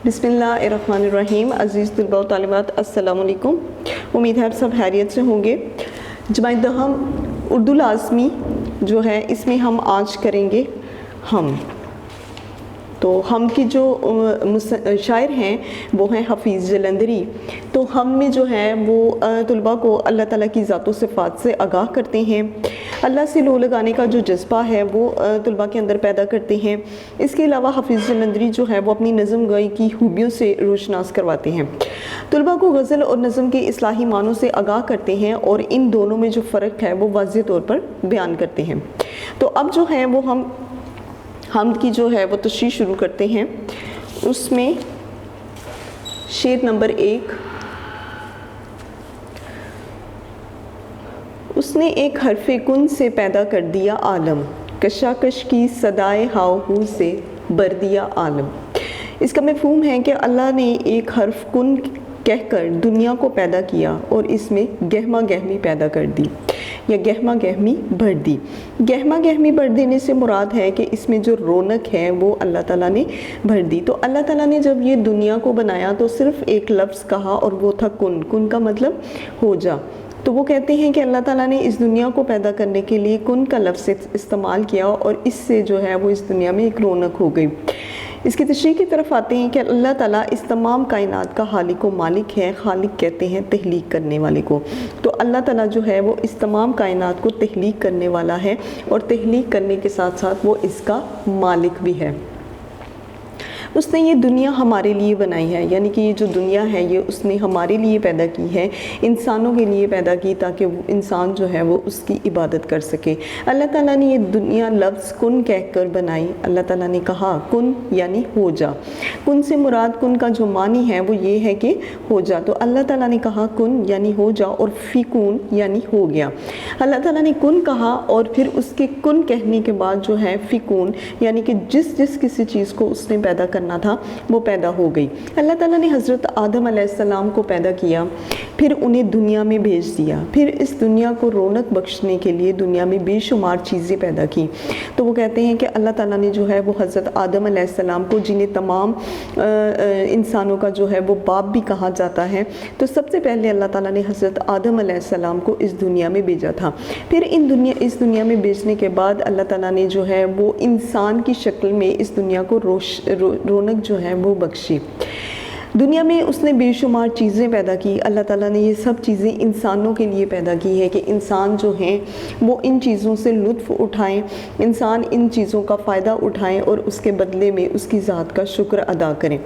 بسم اللہ الرحمن الرحیم. عزیز طلباء و طالبات السلام علیکم. امید ہے آپ سب خیریت سے ہوں گے. جماعت دہم اردو لازمی جو ہے اس میں ہم آج کریں گے ہم. تو ہم کی جو شاعر ہیں وہ ہیں حفیظ جلندری. تو ہم میں جو ہے وہ طلباء کو اللہ تعالیٰ کی ذات و صفات سے آگاہ کرتے ہیں. اللہ سے لو لگانے کا جو جذبہ ہے وہ طلباء کے اندر پیدا کرتے ہیں. اس کے علاوہ حفیظ جلندری جو ہے وہ اپنی نظم گوئی کی خوبیوں سے روشناس کرواتے ہیں. طلباء کو غزل اور نظم کے اصلاحی معنوں سے آگاہ کرتے ہیں اور ان دونوں میں جو فرق ہے وہ واضح طور پر بیان کرتے ہیں. تو اب جو ہے وہ ہم کی جو ہے وہ تشریح شروع کرتے ہیں. اس میں شعر نمبر 1. اس نے ایک حرف کن سے پیدا کر دیا عالم، کشاکش کی صدائے ہاؤ ہو سے بر دیا عالم. اس کا مفہوم ہے کہ اللہ نے ایک حرف کن کہہ کر دنیا کو پیدا کیا اور اس میں گہما گہمی پیدا کر دی یا گہما گہمی بھر دی. گہما گہمی بھر دینے سے مراد ہے کہ اس میں جو رونق ہے وہ اللہ تعالیٰ نے بھر دی. تو اللہ تعالیٰ نے جب یہ دنیا کو بنایا تو صرف ایک لفظ کہا اور وہ تھا کن. کن کا مطلب ہو جا. تو وہ کہتے ہیں کہ اللہ تعالیٰ نے اس دنیا کو پیدا کرنے کے لیے کن کا لفظ استعمال کیا اور اس سے جو ہے وہ اس دنیا میں ایک رونق ہو گئی. اس کی تشریح کی طرف آتے ہیں کہ اللہ تعالیٰ اس تمام کائنات کا خالق و مالک ہے. خالق کہتے ہیں تخلیق کرنے والے کو. تو اللہ تعالیٰ جو ہے وہ اس تمام کائنات کو تخلیق کرنے والا ہے اور تخلیق کرنے کے ساتھ ساتھ وہ اس کا مالک بھی ہے. اس نے یہ دنیا ہمارے لیے بنائی ہے، یعنی کہ یہ جو دنیا ہے یہ اس نے ہمارے لیے پیدا کی ہے، انسانوں کے لیے پیدا کی تاکہ وہ انسان جو ہے وہ اس کی عبادت کر سکے. اللہ تعالیٰ نے یہ دنیا لفظ کن کہہ کر بنائی. اللہ تعالیٰ نے کہا کن یعنی ہو جا. کن سے مراد کن کا جو معنی ہے وہ یہ ہے کہ ہو جا. تو اللہ تعالیٰ نے کہا کن یعنی ہو جا اور فی کن یعنی ہو گیا. اللہ تعالیٰ نے کن کہا اور پھر اس کے کن کہنے کے بعد جو ہے فی کن یعنی کہ جس کسی چیز کو اس نے پیدا کرنا تھا وہ پیدا ہو گئی. اللہ تعالیٰ نے حضرت آدم علیہ السلام کو پیدا کیا، پھر انہیں دنیا میں بھیج دیا، پھر اس دنیا کو رونق بخشنے کے لیے دنیا میں بے شمار چیزیں پیدا کی. تو وہ کہتے ہیں کہ اللہ تعالیٰ نے جو ہے وہ حضرت آدم علیہ السلام کو، جنہیں تمام انسانوں کا جو ہے وہ باپ بھی کہا جاتا ہے، تو سب سے پہلے اللہ تعالیٰ نے حضرت آدم علیہ السلام کو اس دنیا میں بھیجا تھا. پھر اس دنیا میں بھیجنے کے بعد اللہ تعالیٰ نے جو ہے وہ انسان کی شکل میں اس دنیا کو رونق جو ہے وہ بخشی. دنیا میں اس نے بے شمار چیزیں پیدا کی. اللہ تعالیٰ نے یہ سب چیزیں انسانوں کے لیے پیدا کی ہے کہ انسان جو ہیں وہ ان چیزوں سے لطف اٹھائیں، انسان ان چیزوں کا فائدہ اٹھائیں اور اس کے بدلے میں اس کی ذات کا شکر ادا کریں.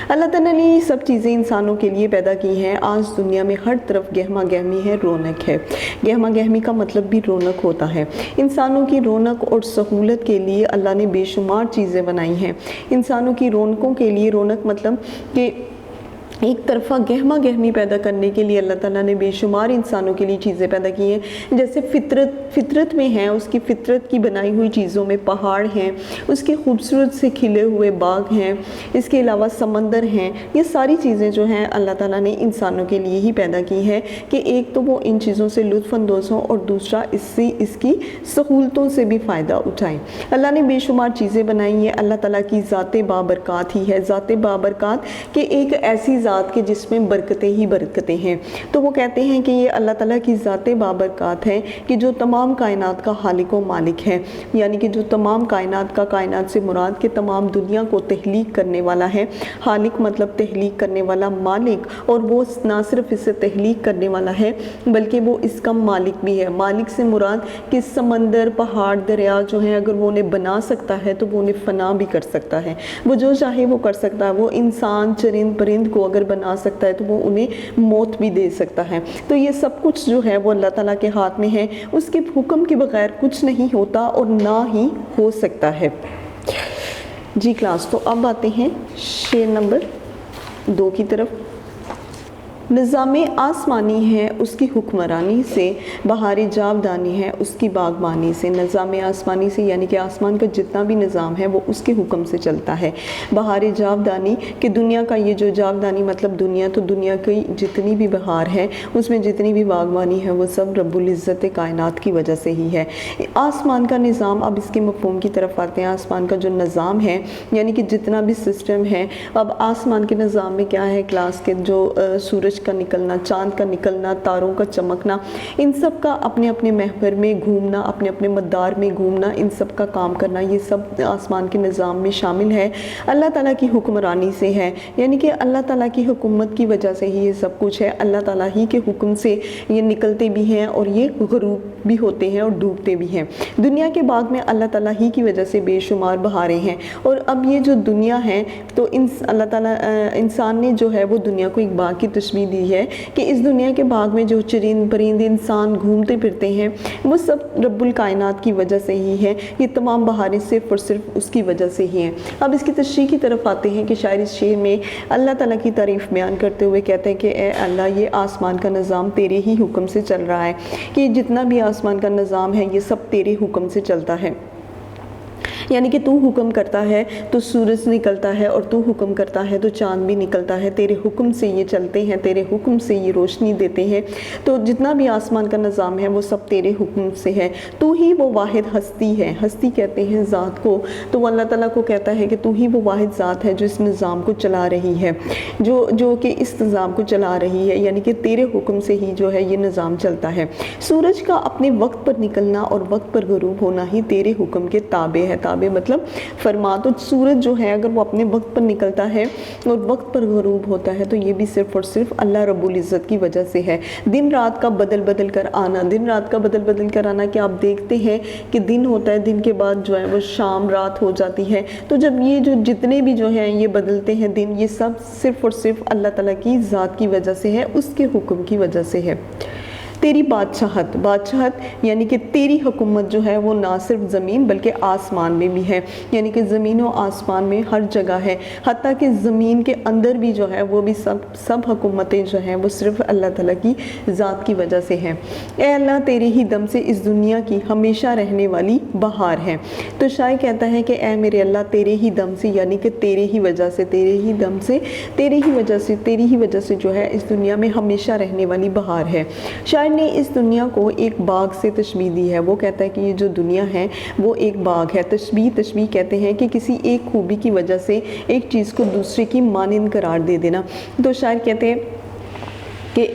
اللہ تعالیٰ نے یہ سب چیزیں انسانوں کے لیے پیدا کی ہیں. آج دنیا میں ہر طرف گہما گہمی ہے، رونق ہے. گہما گہمی کا مطلب بھی رونق ہوتا ہے. انسانوں کی رونق اور سہولت کے لیے اللہ نے بے شمار چیزیں بنائی ہیں. انسانوں کی رونقوں کے لیے، رونق مطلب کہ ایک طرفہ گہما گہمی پیدا کرنے کے لیے اللہ تعالیٰ نے بے شمار انسانوں کے لیے چیزیں پیدا کی ہیں. جیسے فطرت میں ہیں، اس کی فطرت کی بنائی ہوئی چیزوں میں پہاڑ ہیں، اس کے خوبصورت سے کھلے ہوئے باغ ہیں، اس کے علاوہ سمندر ہیں. یہ ساری چیزیں جو ہیں اللہ تعالیٰ نے انسانوں کے لیے ہی پیدا کی ہے کہ ایک تو وہ ان چیزوں سے لطف اندوز ہوں اور دوسرا اس کی سہولتوں سے بھی فائدہ اٹھائیں. اللہ نے بے شمار چیزیں بنائی ہیں. اللہ تعالیٰ کی ذات بابرکات ہی ہے. ذات بابرکات کہ ایک ایسی ذات کے جس میں برکتیں ہی برکتیں ہیں. تو وہ کہتے ہیں کہ یہ اللہ تعالیٰ کی ذات بابرکات ہے کہ جو تمام کائنات کا خالق و مالک ہے، یعنی کہ جو تمام کائنات سے مراد کہ تمام دنیا کو تخلیق کرنے والا ہے. خالق مطلب تخلیق کرنے والا، مالک اور وہ نہ صرف اسے تخلیق کرنے والا ہے بلکہ وہ اس کا مالک بھی ہے. مالک سے مراد کہ سمندر، پہاڑ، دریا جو ہیں اگر وہ انہیں بنا سکتا ہے تو وہ انہیں فنا بھی کر سکتا ہے. وہ جو چاہے وہ کر سکتا ہے. وہ انسان، چرند پرند کو اگر بنا سکتا ہے تو وہ انہیں موت بھی دے سکتا ہے. تو یہ سب کچھ جو ہے وہ اللہ تعالیٰ کے ہاتھ میں ہے. اس کے حکم کے بغیر کچھ نہیں ہوتا اور نہ ہی ہو سکتا ہے. جی کلاس، تو اب آتے ہیں شعر نمبر 2 کی طرف. نظام آسمانی ہے اس کی حکمرانی سے، بہار جاودانی ہے اس کی باغبانی سے۔ نظام آسمانی سے یعنی کہ آسمان کا جتنا بھی نظام ہے وہ اس کے حکم سے چلتا ہے۔ بہار جاودانی کہ دنیا کا یہ جو جاودانی مطلب دنیا، تو دنیا کی جتنی بھی بہار ہے، اس میں جتنی بھی باغبانی ہے وہ سب رب العزت کائنات کی وجہ سے ہی ہے۔ آسمان کا نظام، اب اس کے مفہوم کی طرف آتے ہیں۔ آسمان کا جو نظام ہے یعنی کہ جتنا بھی سسٹم ہے، اب آسمان کے نظام میں کیا ہے، کلاس کے جو سورج کا نکلنا، چاند کا نکلنا، تاروں کا چمکنا، ان سب کا اپنے اپنے محور میں گھومنا، اپنے اپنے مدار میں گھومنا، ان سب کا کام کرنا، یہ سب آسمان کے نظام میں شامل ہے۔ اللہ تعالیٰ کی حکمرانی سے ہے، یعنی کہ اللہ تعالیٰ کی حکومت کی وجہ سے ہی یہ سب کچھ ہے۔ اللہ تعالیٰ ہی کے حکم سے یہ نکلتے بھی ہیں اور یہ غروب بھی ہوتے ہیں اور ڈوبتے بھی ہیں۔ دنیا کے باغ میں اللہ تعالیٰ ہی کی وجہ سے بے شمار بہاریں ہیں، اور اب یہ جو دنیا ہے تو اللہ تعالیٰ انسان نے جو ہے وہ دنیا کو ایک باغ کی تشبیہ دی ہے کہ اس دنیا کے باغ میں جو چرند پرند انسان گھومتے پھرتے ہیں وہ سب رب الکائنات کی وجہ سے ہی ہے۔ یہ تمام بہاریں صرف اور صرف اس کی وجہ سے ہی ہیں۔ اب اس کی تشریح کی طرف آتے ہیں کہ شاعر اس شعر میں اللہ تعالیٰ کی تعریف بیان کرتے ہوئے کہتے ہیں کہ اے اللہ، یہ آسمان کا نظام تیرے ہی حکم سے چل رہا ہے، کہ جتنا بھی آسمان کا نظام ہے یہ سب تیرے حکم سے چلتا ہے۔ یعنی کہ تو حکم کرتا ہے تو سورج نکلتا ہے، اور تو حکم کرتا ہے تو چاند بھی نکلتا ہے، تیرے حکم سے یہ چلتے ہیں، تیرے حکم سے یہ روشنی دیتے ہیں۔ تو جتنا بھی آسمان کا نظام ہے وہ سب تیرے حکم سے ہے۔ تو ہی وہ واحد ہستی ہے، ہستی کہتے ہیں ذات کو، تو وہ اللہ تعالیٰ کو کہتا ہے کہ تو ہی وہ واحد ذات ہے جو اس نظام کو چلا رہی ہے، جو کہ اس نظام کو چلا رہی ہے، یعنی کہ تیرے حکم سے ہی جو ہے یہ نظام چلتا ہے۔ سورج کا اپنے وقت پر نکلنا اور وقت پر غروب ہونا ہی تیرے حکم کے تابع ہے۔ مطلب فرما، تو سورج جو ہے اگر وہ اپنے وقت پر نکلتا ہے اور وقت پر غروب ہوتا ہے تو یہ بھی صرف اور صرف اللہ رب العزت کی وجہ سے ہے۔ دن رات کا بدل بدل کر آنا، دن رات کا بدل بدل کر آنا کہ آپ دیکھتے ہیں کہ دن ہوتا ہے، دن کے بعد جو ہے وہ شام رات ہو جاتی ہے، تو جب یہ جو جتنے بھی جو ہیں یہ بدلتے ہیں دن، یہ سب صرف اور صرف اللہ تعالیٰ کی ذات کی وجہ سے ہے، اس کے حکم کی وجہ سے ہے۔ تیری بادشاہت، بادشاہت یعنی کہ تیری حکومت جو ہے وہ نہ صرف زمین بلکہ آسمان میں بھی ہے، یعنی کہ زمین و آسمان میں ہر جگہ ہے، حتیٰ کہ زمین کے اندر بھی جو ہے وہ بھی سب حکومتیں جو ہیں وہ صرف اللہ تعالیٰ کی ذات کی وجہ سے ہیں۔ اے اللہ، تیرے ہی دم سے اس دنیا کی ہمیشہ رہنے والی بہار ہے۔ تو شاعر کہتا ہے کہ اے میرے اللہ، تیرے ہی دم سے یعنی کہ تیرے ہی وجہ سے، تیرے ہی دم سے، تیرے ہی وجہ سے، تیری ہی وجہ سے جو ہے اس دنیا میں ہمیشہ رہنے والی بہار ہے۔ شاعر نے اس دنیا کو ایک باغ سے تشبیہ دی ہے۔ وہ کہتا ہے کہ یہ جو دنیا ہے وہ ایک باغ ہے۔ تشبیہ کہتے ہیں کہ کسی ایک خوبی کی وجہ سے ایک چیز کو دوسرے کی مانند قرار دے دینا۔ تو شاعر کہتے ہیں کہ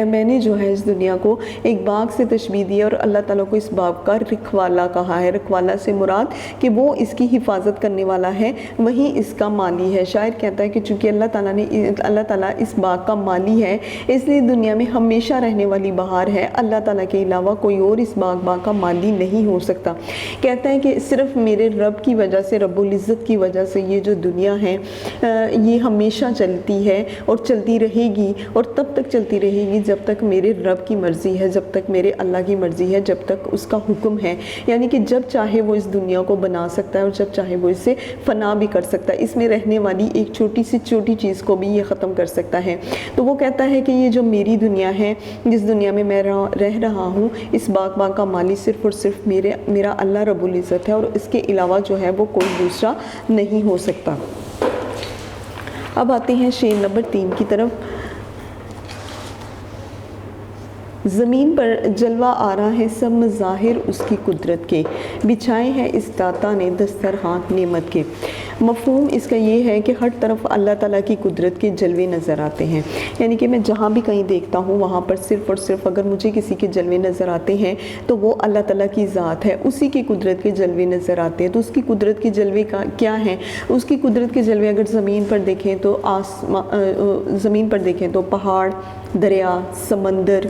میں نے جو ہے اس دنیا کو ایک باغ سے تشبیہ دی اور اللہ تعالیٰ کو اس باغ کا رکھوالا کہا ہے۔ رکھوالا سے مراد کہ وہ اس کی حفاظت کرنے والا ہے، وہیں اس کا مالی ہے۔ شاعر کہتا ہے کہ چونکہ اللہ تعالیٰ اس باغ کا مالی ہے، اس لیے دنیا میں ہمیشہ رہنے والی بہار ہے۔ اللہ تعالیٰ کے علاوہ کوئی اور اس باغ کا مالی نہیں ہو سکتا۔ کہتا ہے کہ صرف میرے رب کی وجہ سے، رب العزت کی وجہ سے یہ جو دنیا ہے یہ ہمیشہ چلتی ہے اور چلتی رہے گی، اور تب تک چلتی رہے گی جب تک میرے رب کی مرضی ہے، جب تک میرے اللہ کی مرضی ہے، جب تک اس کا حکم ہے۔ یعنی کہ جب چاہے وہ اس دنیا کو بنا سکتا ہے اور جب چاہے وہ اسے فنا بھی کر سکتا ہے، اس میں رہنے والی ایک چھوٹی سی چھوٹی چیز کو بھی یہ ختم کر سکتا ہے۔ تو وہ کہتا ہے کہ یہ جو میری دنیا ہے، جس دنیا میں میں رہ رہا ہوں، اس باغ کا مالی صرف اور صرف میرا اللہ رب العزت ہے، اور اس کے علاوہ جو ہے وہ کوئی دوسرا نہیں ہو سکتا۔ اب آتے ہیں شعر نمبر 3 کی طرف۔ زمین پر جلوہ آ رہا ہے سب مظاہر اس کی قدرت کے، بچھائے ہیں اس داتا نے دسترخوان نعمت کے۔ مفہوم اس کا یہ ہے کہ ہر طرف اللہ تعالیٰ کی قدرت کے جلوے نظر آتے ہیں، یعنی کہ میں جہاں بھی کہیں دیکھتا ہوں وہاں پر صرف اور صرف اگر مجھے کسی کے جلوے نظر آتے ہیں تو وہ اللہ تعالیٰ کی ذات ہے، اسی کی قدرت کے جلوے نظر آتے ہیں۔ تو اس کی قدرت کے جلوے کیا ہیں؟ اس کی قدرت کے جلوے اگر زمین پر دیکھیں تو پہاڑ، دریا، سمندر،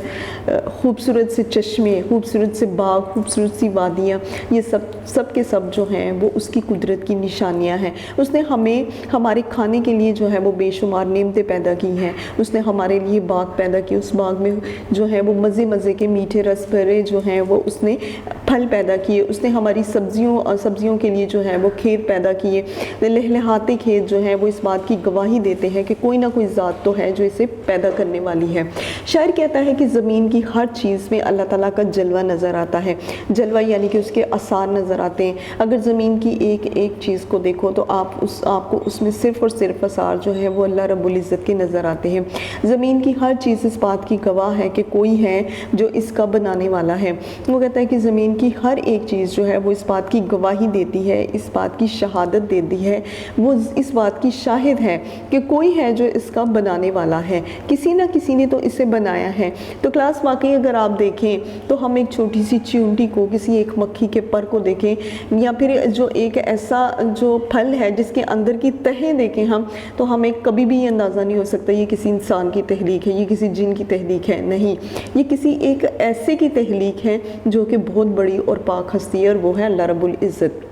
خوبصورت سے چشمے، خوبصورت سے باغ، خوبصورت سی وادیاں، یہ سب کے سب جو ہیں وہ اس کی قدرت کی نشانیاں ہیں۔ اس نے ہمیں ہمارے کھانے کے لیے جو ہے وہ بے شمار نعمتیں پیدا کی ہیں، اس نے ہمارے لیے باغ پیدا کی، اس باغ میں جو ہے وہ مزے کے میٹھے رس بھرے جو ہیں وہ اس نے پھل پیدا کیے، اس نے ہماری سبزیوں کے لیے جو ہے وہ کھیت پیدا کیے، لہلہاتے کھیت جو ہیں وہ اس بات کی گواہی دیتے ہیں کہ کوئی نہ کوئی ذات تو ہے جو اسے پیدا کرنے والی ہے۔ شاعر کہتا ہے کہ زمین کی ہر چیز میں اللہ تعالیٰ کا جلوہ نظر آتا ہے، جلوہ یعنی کہ اس کے آثار نظر آتے ہیں۔ اگر زمین کی ایک ایک چیز کو دیکھو تو آپ کو اس میں صرف اور صرف آثار جو ہے وہ اللہ رب العزت کے نظر آتے ہیں۔ زمین کی ہر چیز اس بات کی گواہ ہے کہ کوئی ہے جو اس کا بنانے والا ہے۔ وہ کہتا ہے کہ زمین کی ہر ایک چیز جو ہے وہ اس بات کی گواہی دیتی ہے، اس بات کی شہادت دیتی ہے، وہ اس بات کی شاہد ہے کہ کوئی ہے جو اس کا بنانے والا ہے، کسی نہ کسی نے تو اسے بنایا ہے۔ تو کلاس واقعی اگر آپ دیکھیں تو ہم ایک چھوٹی سی چیونٹی کو، کسی ایک مکھی کے پر کو دیکھیں، یا پھر جو ایک ایسا جو پھل ہے جس کے اندر کی تہیں دیکھیں ہم، تو ہمیں کبھی بھی یہ اندازہ نہیں ہو سکتا یہ کسی انسان کی تخلیق ہے، یہ کسی جن کی تخلیق ہے، نہیں، یہ کسی ایک ایسے کی تخلیق ہے جو کہ بہت بڑی اور پاک ہستی ہے، اور وہ ہے اللہ رب العزت۔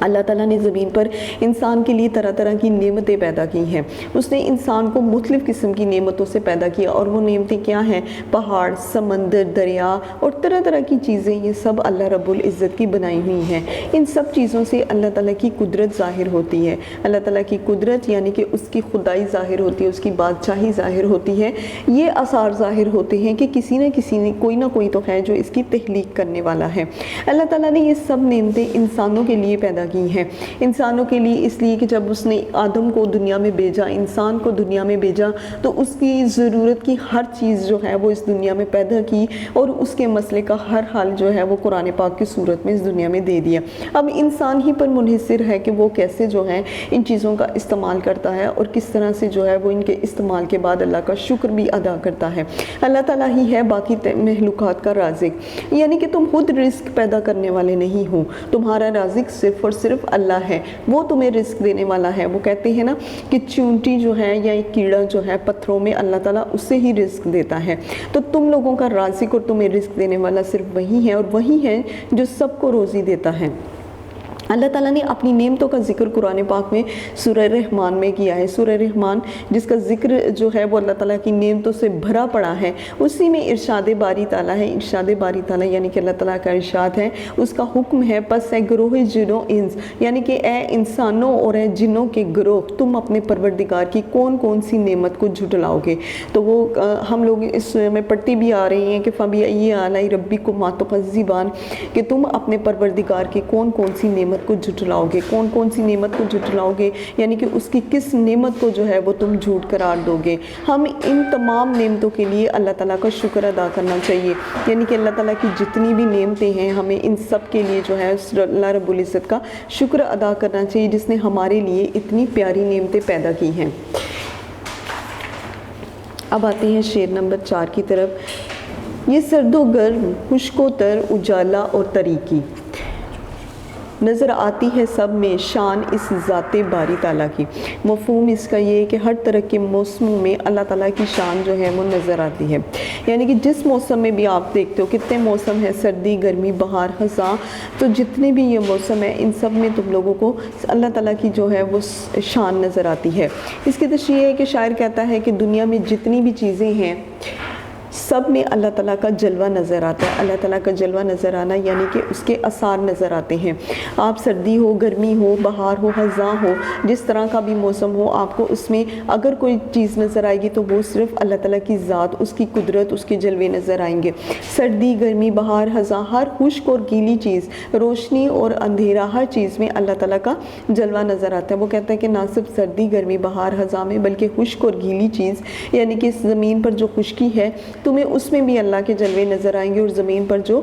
اللہ تعالیٰ نے زمین پر انسان کے لیے طرح طرح کی نعمتیں پیدا کی ہیں، اس نے انسان کو مختلف قسم کی نعمتوں سے پیدا کیا، اور وہ نعمتیں کیا ہیں؟ پہاڑ، سمندر، دریا اور طرح طرح کی چیزیں، یہ سب اللہ رب العزت کی بنائی ہوئی ہیں۔ ان سب چیزوں سے اللہ تعالیٰ کی قدرت ظاہر ہوتی ہے، اللہ تعالیٰ کی قدرت یعنی کہ اس کی خدائی ظاہر ہوتی ہے، اس کی بادشاہی ظاہر ہوتی ہے، یہ آثار ظاہر ہوتے ہیں کہ کسی نہ کسی نے، کوئی نہ کوئی تو ہے جو اس کی تخلیق کرنے والا ہے۔ اللہ تعالیٰ نے یہ سب نعمتیں انسانوں کے لیے پیدا کی ہیں، انسانوں کے لیے اس لیے کہ جب اس نے آدم کو دنیا میں بھیجا، انسان کو دنیا میں بھیجا، تو اس کی ضرورت کی ہر چیز جو ہے وہ اس دنیا میں پیدا کی، اور اس کے مسئلے کا ہر حل جو ہے وہ قرآن پاک کی صورت میں اس دنیا میں دے دیا۔ اب انسان ہی پر منحصر ہے کہ وہ کیسے جو ہے ان چیزوں کا استعمال کرتا ہے، اور کس طرح سے جو ہے وہ ان کے استعمال کے بعد اللہ کا شکر بھی ادا کرتا ہے۔ اللہ تعالیٰ ہی ہے باقی مخلوقات کا رازق، یعنی کہ تم خود رزق پیدا کرنے والے نہیں ہو، تمہارا رازق صرف اور صرف اللہ ہے، وہ تمہیں رزق دینے والا ہے۔ وہ کہتے ہیں نا کہ چونٹی جو ہے یا ایک کیڑا جو ہے پتھروں میں، اللہ تعالیٰ اسے ہی رزق دیتا ہے۔ تو تم لوگوں کا رازق اور تمہیں رزق دینے والا صرف وہی ہے، اور وہی ہے جو سب کو روزی دیتا ہے۔ اللہ تعالیٰ نے اپنی نعمتوں کا ذکر قرآن پاک میں سورہ رحمان میں کیا ہے۔ سورہ رحمان جس کا ذکر جو ہے وہ اللہ تعالیٰ کی نعمتوں سے بھرا پڑا ہے، اسی میں ارشاد باری تعالیٰ ہے۔ ارشاد باری تعالیٰ یعنی کہ اللہ تعالیٰ کا ارشاد ہے، اس کا حکم ہے، پس اے گروہ جنوں انس، یعنی کہ اے انسانوں اور اے جنوں کے گروہ، تم اپنے پروردگار کی کون کون سی نعمت کو جھٹلاؤ گے۔ تو وہ ہم لوگ اس میں پڑھتی بھی آ رہی ہیں کہ فَبِأَيِّ آلَاءِ رَبِّكُمَا تُكَذِّبَانِ، کہ تم اپنے پروردگار کی کون کون سی نعمت کو جھٹلاؤ گے، کون کون سی نعمت کو جھٹلاؤ گے، یعنی کہ اس کی کس نعمت کو جو ہے وہ تم جھوٹ قرار دو گے۔ ہم ان تمام نعمتوں کے لیے اللہ تعالیٰ کا شکر ادا کرنا چاہیے، یعنی کہ اللہ تعالیٰ کی جتنی بھی نعمتیں ہیں ہمیں ان سب کے لیے جو ہے اللہ رب العزت کا شکر ادا کرنا چاہیے، جس نے ہمارے لیے اتنی پیاری نعمتیں پیدا کی ہیں۔ اب آتے ہیں شعر نمبر 4 کی طرف۔ یہ سرد و گرم، خشک و تر، اجالا اور تاریکی، نظر آتی ہے سب میں شان اس ذات باری تعالیٰ کی۔ مفہوم اس کا یہ ہے کہ ہر طرح کے موسموں میں اللہ تعالیٰ کی شان جو ہے وہ نظر آتی ہے، یعنی کہ جس موسم میں بھی آپ دیکھتے ہو کتنے موسم ہیں، سردی، گرمی، بہار، خزاں، تو جتنے بھی یہ موسم ہیں ان سب میں تم لوگوں کو اللہ تعالیٰ کی جو ہے وہ شان نظر آتی ہے۔ اس کی تشریح ہے کہ شاعر کہتا ہے کہ دنیا میں جتنی بھی چیزیں ہیں سب میں اللہ تعالیٰ کا جلوہ نظر آتا ہے۔ اللہ تعالیٰ کا جلوہ نظر آنا یعنی کہ اس کے آثار نظر آتے ہیں۔ آپ سردی ہو، گرمی ہو، بہار ہو، خزاں ہو، جس طرح کا بھی موسم ہو، آپ کو اس میں اگر کوئی چیز نظر آئے گی تو وہ صرف اللہ تعالیٰ کی ذات، اس کی قدرت، اس کے جلوے نظر آئیں گے۔ سردی، گرمی، بہار، خزاں، ہر خشک اور گیلی چیز، روشنی اور اندھیرا، ہر چیز میں اللہ تعالیٰ کا جلوہ نظر آتا ہے۔ وہ کہتا ہے کہ نہ صرف سردی، گرمی، بہار، خزاں میں بلکہ خشک اور گیلی چیز، یعنی کہ اس زمین پر جو خشکی ہے تمہیں اس میں بھی اللہ کے جلوے نظر آئیں گے، اور زمین پر جو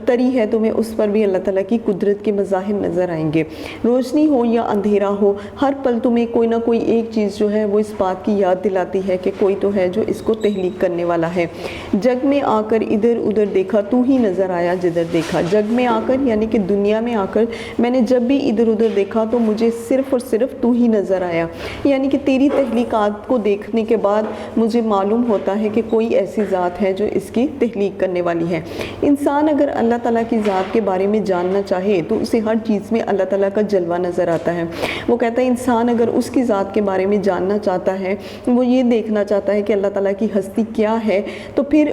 تری ہے تمہیں اس پر بھی اللہ تعالیٰ کی قدرت کے مظاہر نظر آئیں گے۔ روشنی ہو یا اندھیرا ہو، ہر پل تمہیں کوئی نہ کوئی ایک چیز جو ہے وہ اس بات کی یاد دلاتی ہے کہ کوئی تو ہے جو اس کو تخلیق کرنے والا ہے۔ جگ میں آ کر ادھر ادھر دیکھا، تو ہی نظر آیا جدھر دیکھا۔ جگ میں آ کر یعنی کہ دنیا میں آ کر میں نے جب بھی ادھر ادھر دیکھا تو مجھے صرف اور صرف تو ہی نظر آیا، یعنی کہ تیری تخلیقات کو دیکھنے کے بعد مجھے معلوم ہوتا ہے کہ کوئی ایسی ذات ہے جو اس کی تخلیق کرنے والی ہے۔ انسان اگر اللہ تعالیٰ کی ذات کے بارے میں جاننا چاہے تو اسے ہر چیز میں اللہ تعالیٰ کا جلوہ نظر آتا ہے۔ وہ کہتا ہے انسان اگر اس کی ذات کے بارے میں جاننا چاہتا ہے، وہ یہ دیکھنا چاہتا ہے کہ اللہ تعالیٰ کی ہستی کیا ہے، تو پھر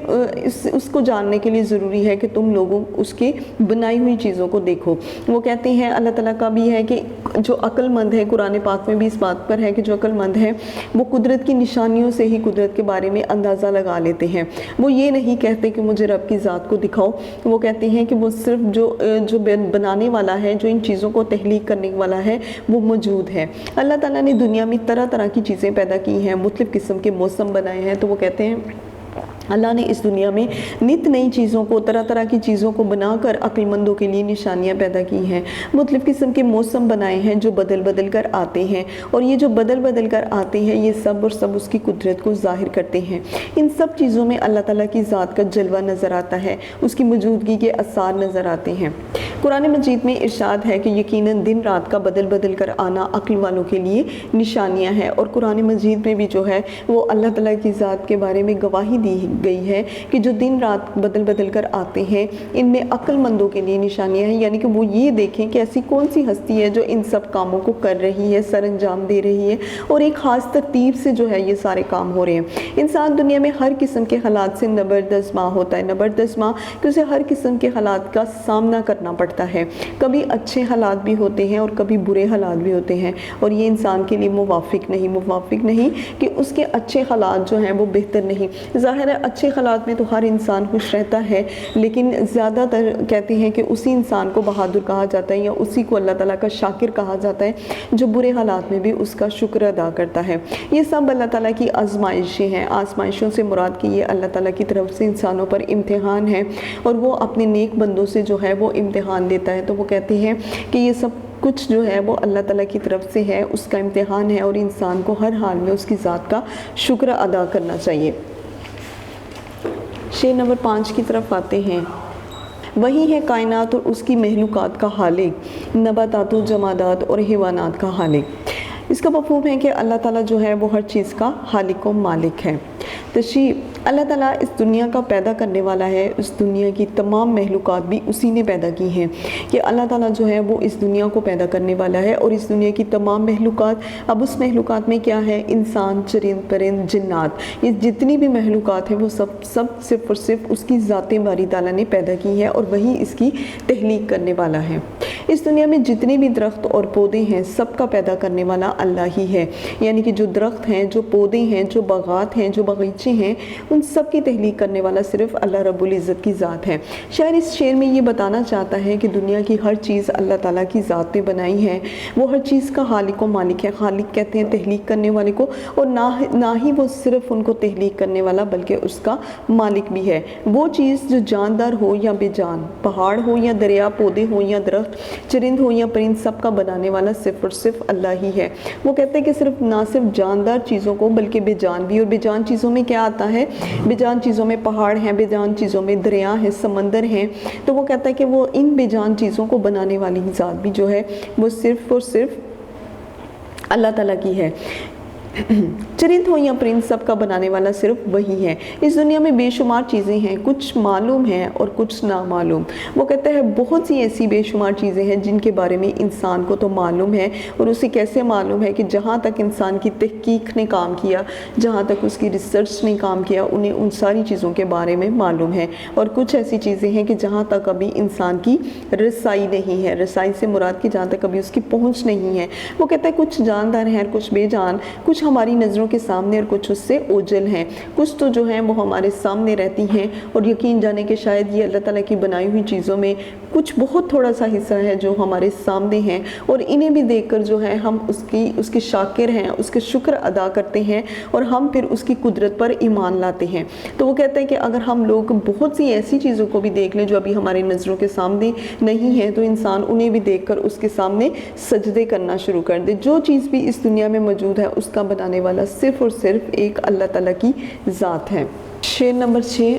اس کو جاننے کے لیے ضروری ہے کہ تم لوگوں اس کی بنائی ہوئی چیزوں کو دیکھو۔ وہ کہتے ہیں اللہ تعالیٰ کا بھی ہے کہ جو عقل مند ہے، قرآن پاک میں بھی اس بات پر ہے کہ جو عقل مند ہے وہ قدرت کی نشانیوں سے ہی قدرت کے بارے میں اندازہ لگا لیتے ہیں۔ وہ یہ نہیں کہتے کہ مجھے رب کی ذات کو دکھاؤ، وہ کہتے ہیں کہ وہ صرف جو بنانے والا ہے، جو ان چیزوں کو تخلیق کرنے والا ہے، وہ موجود ہے۔ اللہ تعالیٰ نے دنیا میں طرح طرح کی چیزیں پیدا کی ہیں، مختلف قسم کے موسم بنائے ہیں، تو وہ کہتے ہیں اللہ نے اس دنیا میں نت نئی چیزوں کو، طرح طرح کی چیزوں کو بنا کر عقل مندوں کے لیے نشانیاں پیدا کی ہیں، مختلف قسم کے موسم بنائے ہیں جو بدل بدل کر آتے ہیں، اور یہ جو بدل بدل کر آتے ہیں یہ سب اور سب اس کی قدرت کو ظاہر کرتے ہیں۔ ان سب چیزوں میں اللہ تعالیٰ کی ذات کا جلوہ نظر آتا ہے، اس کی موجودگی کے آثار نظر آتے ہیں۔ قرآن مجید میں ارشاد ہے کہ یقیناً دن رات کا بدل بدل کر آنا عقل والوں کے لیے نشانیاں ہیں، اور قرآن مجید میں بھی جو ہے وہ اللہ تعالیٰ کی ذات کے بارے میں گواہی دی گئی ہے کہ جو دن رات بدل بدل کر آتے ہیں ان میں عقل مندوں کے لیے نشانیاں ہیں، یعنی کہ وہ یہ دیکھیں کہ ایسی کون سی ہستی ہے جو ان سب کاموں کو کر رہی ہے، سر انجام دے رہی ہے، اور ایک خاص ترتیب سے جو ہے یہ سارے کام ہو رہے ہیں۔ انسان دنیا میں ہر قسم کے حالات سے نبردسماں ہوتا ہے، نبردسماں کہ اسے ہر قسم کے حالات کا سامنا کرنا پڑتا ہے، کبھی اچھے حالات بھی ہوتے ہیں اور کبھی برے حالات بھی ہوتے ہیں، اور یہ انسان کے لیے موافق نہیں کہ اس کے اچھے حالات جو ہیں وہ بہتر نہیں۔ ظاہر ہے اچھے حالات میں تو ہر انسان خوش رہتا ہے، لیکن زیادہ تر کہتے ہیں کہ اسی انسان کو بہادر کہا جاتا ہے یا اسی کو اللہ تعالیٰ کا شاکر کہا جاتا ہے جو برے حالات میں بھی اس کا شکر ادا کرتا ہے۔ یہ سب اللہ تعالیٰ کی آزمائشیں ہیں۔ آزمائشوں سے مراد کہ یہ اللہ تعالیٰ کی طرف سے انسانوں پر امتحان ہے، اور وہ اپنے نیک بندوں سے جو ہے وہ امتحان لیتا ہے۔ تو وہ کہتے ہیں کہ یہ سب کچھ جو ہے وہ اللہ تعالیٰ کی طرف سے ہے، اس کا امتحان ہے، اور انسان کو ہر حال میں اس کی ذات کا شکر ادا کرنا چاہیے۔ شعر نمبر 5 کی طرف آتے ہیں۔ وہی ہے کائنات اور اس کی محلوقات کا خالق، نباتات و جمادات اور حیوانات کا خالق۔ اس کا مفہوم ہے کہ اللہ تعالیٰ جو ہے وہ ہر چیز کا خالق و مالک ہے۔ تشریح: اللہ تعالیٰ اس دنیا کا پیدا کرنے والا ہے، اس دنیا کی تمام محلوقات بھی اسی نے پیدا کی ہیں، کہ اللہ تعالیٰ جو ہے وہ اس دنیا کو پیدا کرنے والا ہے، اور اس دنیا کی تمام محلوقات، اب اس محلوقات میں کیا ہے، انسان، چرند پرند، جنات، یہ جتنی بھی محلوقات ہیں وہ سب صرف اور صرف اس کی ذات باری تعالیٰ نے پیدا کی ہے، اور وہی اس کی تخلیق کرنے والا ہے۔ اس دنیا میں جتنے بھی درخت اور پودے ہیں سب کا پیدا کرنے والا اللہ ہی ہے، یعنی کہ جو درخت ہیں، جو پودے ہیں، جو باغات ہیں، جو باغیچے ہیں، ان سب کی تخلیق کرنے والا صرف اللہ رب العزت کی ذات ہے۔ شاعر اس شعر میں یہ بتانا چاہتا ہے کہ دنیا کی ہر چیز اللہ تعالیٰ کی ذات نے بنائی ہے، وہ ہر چیز کا خالق و مالک ہے۔ خالق کہتے ہیں تخلیق کرنے والے کو، اور نہ ہی وہ صرف ان کو تخلیق کرنے والا بلکہ اس کا مالک بھی ہے۔ وہ چیز جو جاندار ہو یا بے جان، پہاڑ ہو یا دریا، پودے ہو یا درخت، چرند ہو یا پرند، سب کا بنانے والا صرف اور صرف اللہ ہی ہے۔ وہ کہتے ہیں کہ صرف نہ صرف جاندار چیزوں کو بلکہ بے جان بھی، اور بے جان چیزوں میں کیا آتا ہے، بے جان چیزوں میں پہاڑ ہیں، بے جان چیزوں میں دریا ہیں، سمندر ہیں۔ تو وہ کہتا ہے کہ وہ ان بے جان چیزوں کو بنانے والی ذات بھی جو ہے وہ صرف اور صرف اللہ تعالیٰ کی ہے۔ چرند ہو یا پرند، سب کا بنانے والا صرف وہی ہے۔ اس دنیا میں بے شمار چیزیں ہیں، کچھ معلوم ہیں اور کچھ نامعلوم۔ وہ کہتا ہے بہت سی ایسی بے شمار چیزیں ہیں جن کے بارے میں انسان کو تو معلوم ہے، اور اسے کیسے معلوم ہے کہ جہاں تک انسان کی تحقیق نے کام کیا، جہاں تک اس کی ریسرچ نے کام کیا، انہیں ان ساری چیزوں کے بارے میں معلوم ہے۔ اور کچھ ایسی چیزیں ہیں کہ جہاں تک ابھی انسان کی رسائی نہیں ہے، رسائی سے مراد کہ جہاں تک ابھی اس کی پہنچ نہیں ہے۔ وہ کہتا ہے کچھ جاندار ہیں اور کچھ بے جان، کچھ ہماری نظروں کے سامنے اور کچھ اس سے اوجھل ہیں، کچھ تو جو ہیں وہ ہمارے سامنے رہتی ہیں، اور یقین جانے کہ شاید یہ اللہ تعالیٰ کی بنائی ہوئی چیزوں میں کچھ بہت تھوڑا سا حصہ ہے جو ہمارے سامنے ہیں، اور انہیں بھی دیکھ کر جو ہے ہم اس کے شاکر ہیں، اس کے شکر ادا کرتے ہیں، اور ہم پھر اس کی قدرت پر ایمان لاتے ہیں۔ تو وہ کہتے ہیں کہ اگر ہم لوگ بہت سی ایسی چیزوں کو بھی دیکھ لیں جو ابھی ہماری نظروں کے سامنے نہیں ہیں، تو انسان انہیں بھی دیکھ کر اس کے سامنے سجدے کرنا شروع کر دے۔ جو چیز بھی اس دنیا میں موجود ہے اس کا بنانے والا صرف اور صرف ایک اللہ تعالیٰ کی ذات ہے۔ شعر نمبر 6۔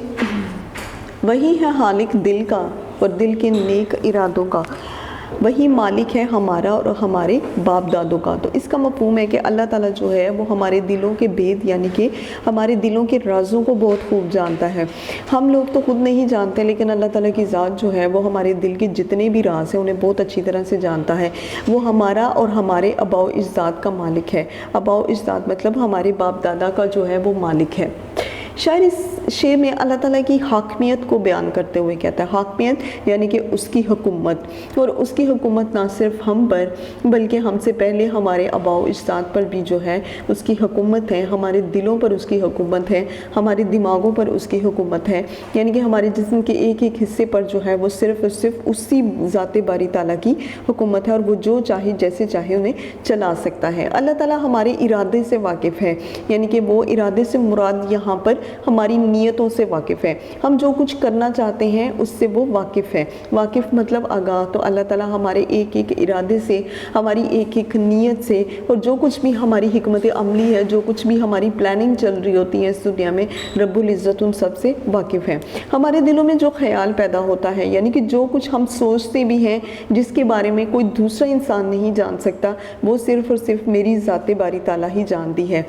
وہی ہے خالق دل کا اور دل کے نیک ارادوں کا، وہی مالک ہے ہمارا اور ہمارے باپ دادوں کا۔ تو اس کا مفہوم ہے کہ اللہ تعالیٰ جو ہے وہ ہمارے دلوں کے بید یعنی کہ ہمارے دلوں کے رازوں کو بہت خوب جانتا ہے۔ ہم لوگ تو خود نہیں جانتے، لیکن اللہ تعالیٰ کی ذات جو ہے وہ ہمارے دل کے جتنے بھی راز ہیں انہیں بہت اچھی طرح سے جانتا ہے۔ وہ ہمارا اور ہمارے آباء و اجداد کا مالک ہے۔ آباء و اجداد مطلب ہمارے باپ دادا کا جو ہے وہ مالک ہے۔ شاعر اس شعر میں اللہ تعالیٰ کی حاکمیت کو بیان کرتے ہوئے کہتا ہے، حاکمیت یعنی کہ اس کی حکومت، اور اس کی حکومت نہ صرف ہم پر بلکہ ہم سے پہلے ہمارے آباء و اجداد پر بھی جو ہے اس کی حکومت ہے، ہمارے دلوں پر اس کی حکومت ہے، ہمارے دماغوں پر اس کی حکومت ہے، یعنی کہ ہمارے جسم کے ایک ایک حصے پر جو ہے وہ صرف اور صرف اسی ذات باری تعالیٰ کی حکومت ہے، اور وہ جو چاہے جیسے چاہے انہیں چلا سکتا ہے۔ اللہ تعالیٰ ہمارے ارادے سے واقف ہے، یعنی کہ وہ ارادے سے مراد یہاں پر ہماری نیتوں سے واقف ہے، ہم جو کچھ کرنا چاہتے ہیں اس سے وہ واقف ہے۔ واقف مطلب آگاہ۔ تو اللہ تعالیٰ ہمارے ایک ایک ارادے سے، ہماری ایک ایک نیت سے، اور جو کچھ بھی ہماری حکمت عملی ہے، جو کچھ بھی ہماری پلاننگ چل رہی ہوتی ہے اس دنیا میں، رب العزت ان سب سے واقف ہے۔ ہمارے دلوں میں جو خیال پیدا ہوتا ہے، یعنی کہ جو کچھ ہم سوچتے بھی ہیں جس کے بارے میں کوئی دوسرا انسان نہیں جان سکتا، وہ صرف اور صرف میری ذات باری تعالیٰ ہی جانتی ہے۔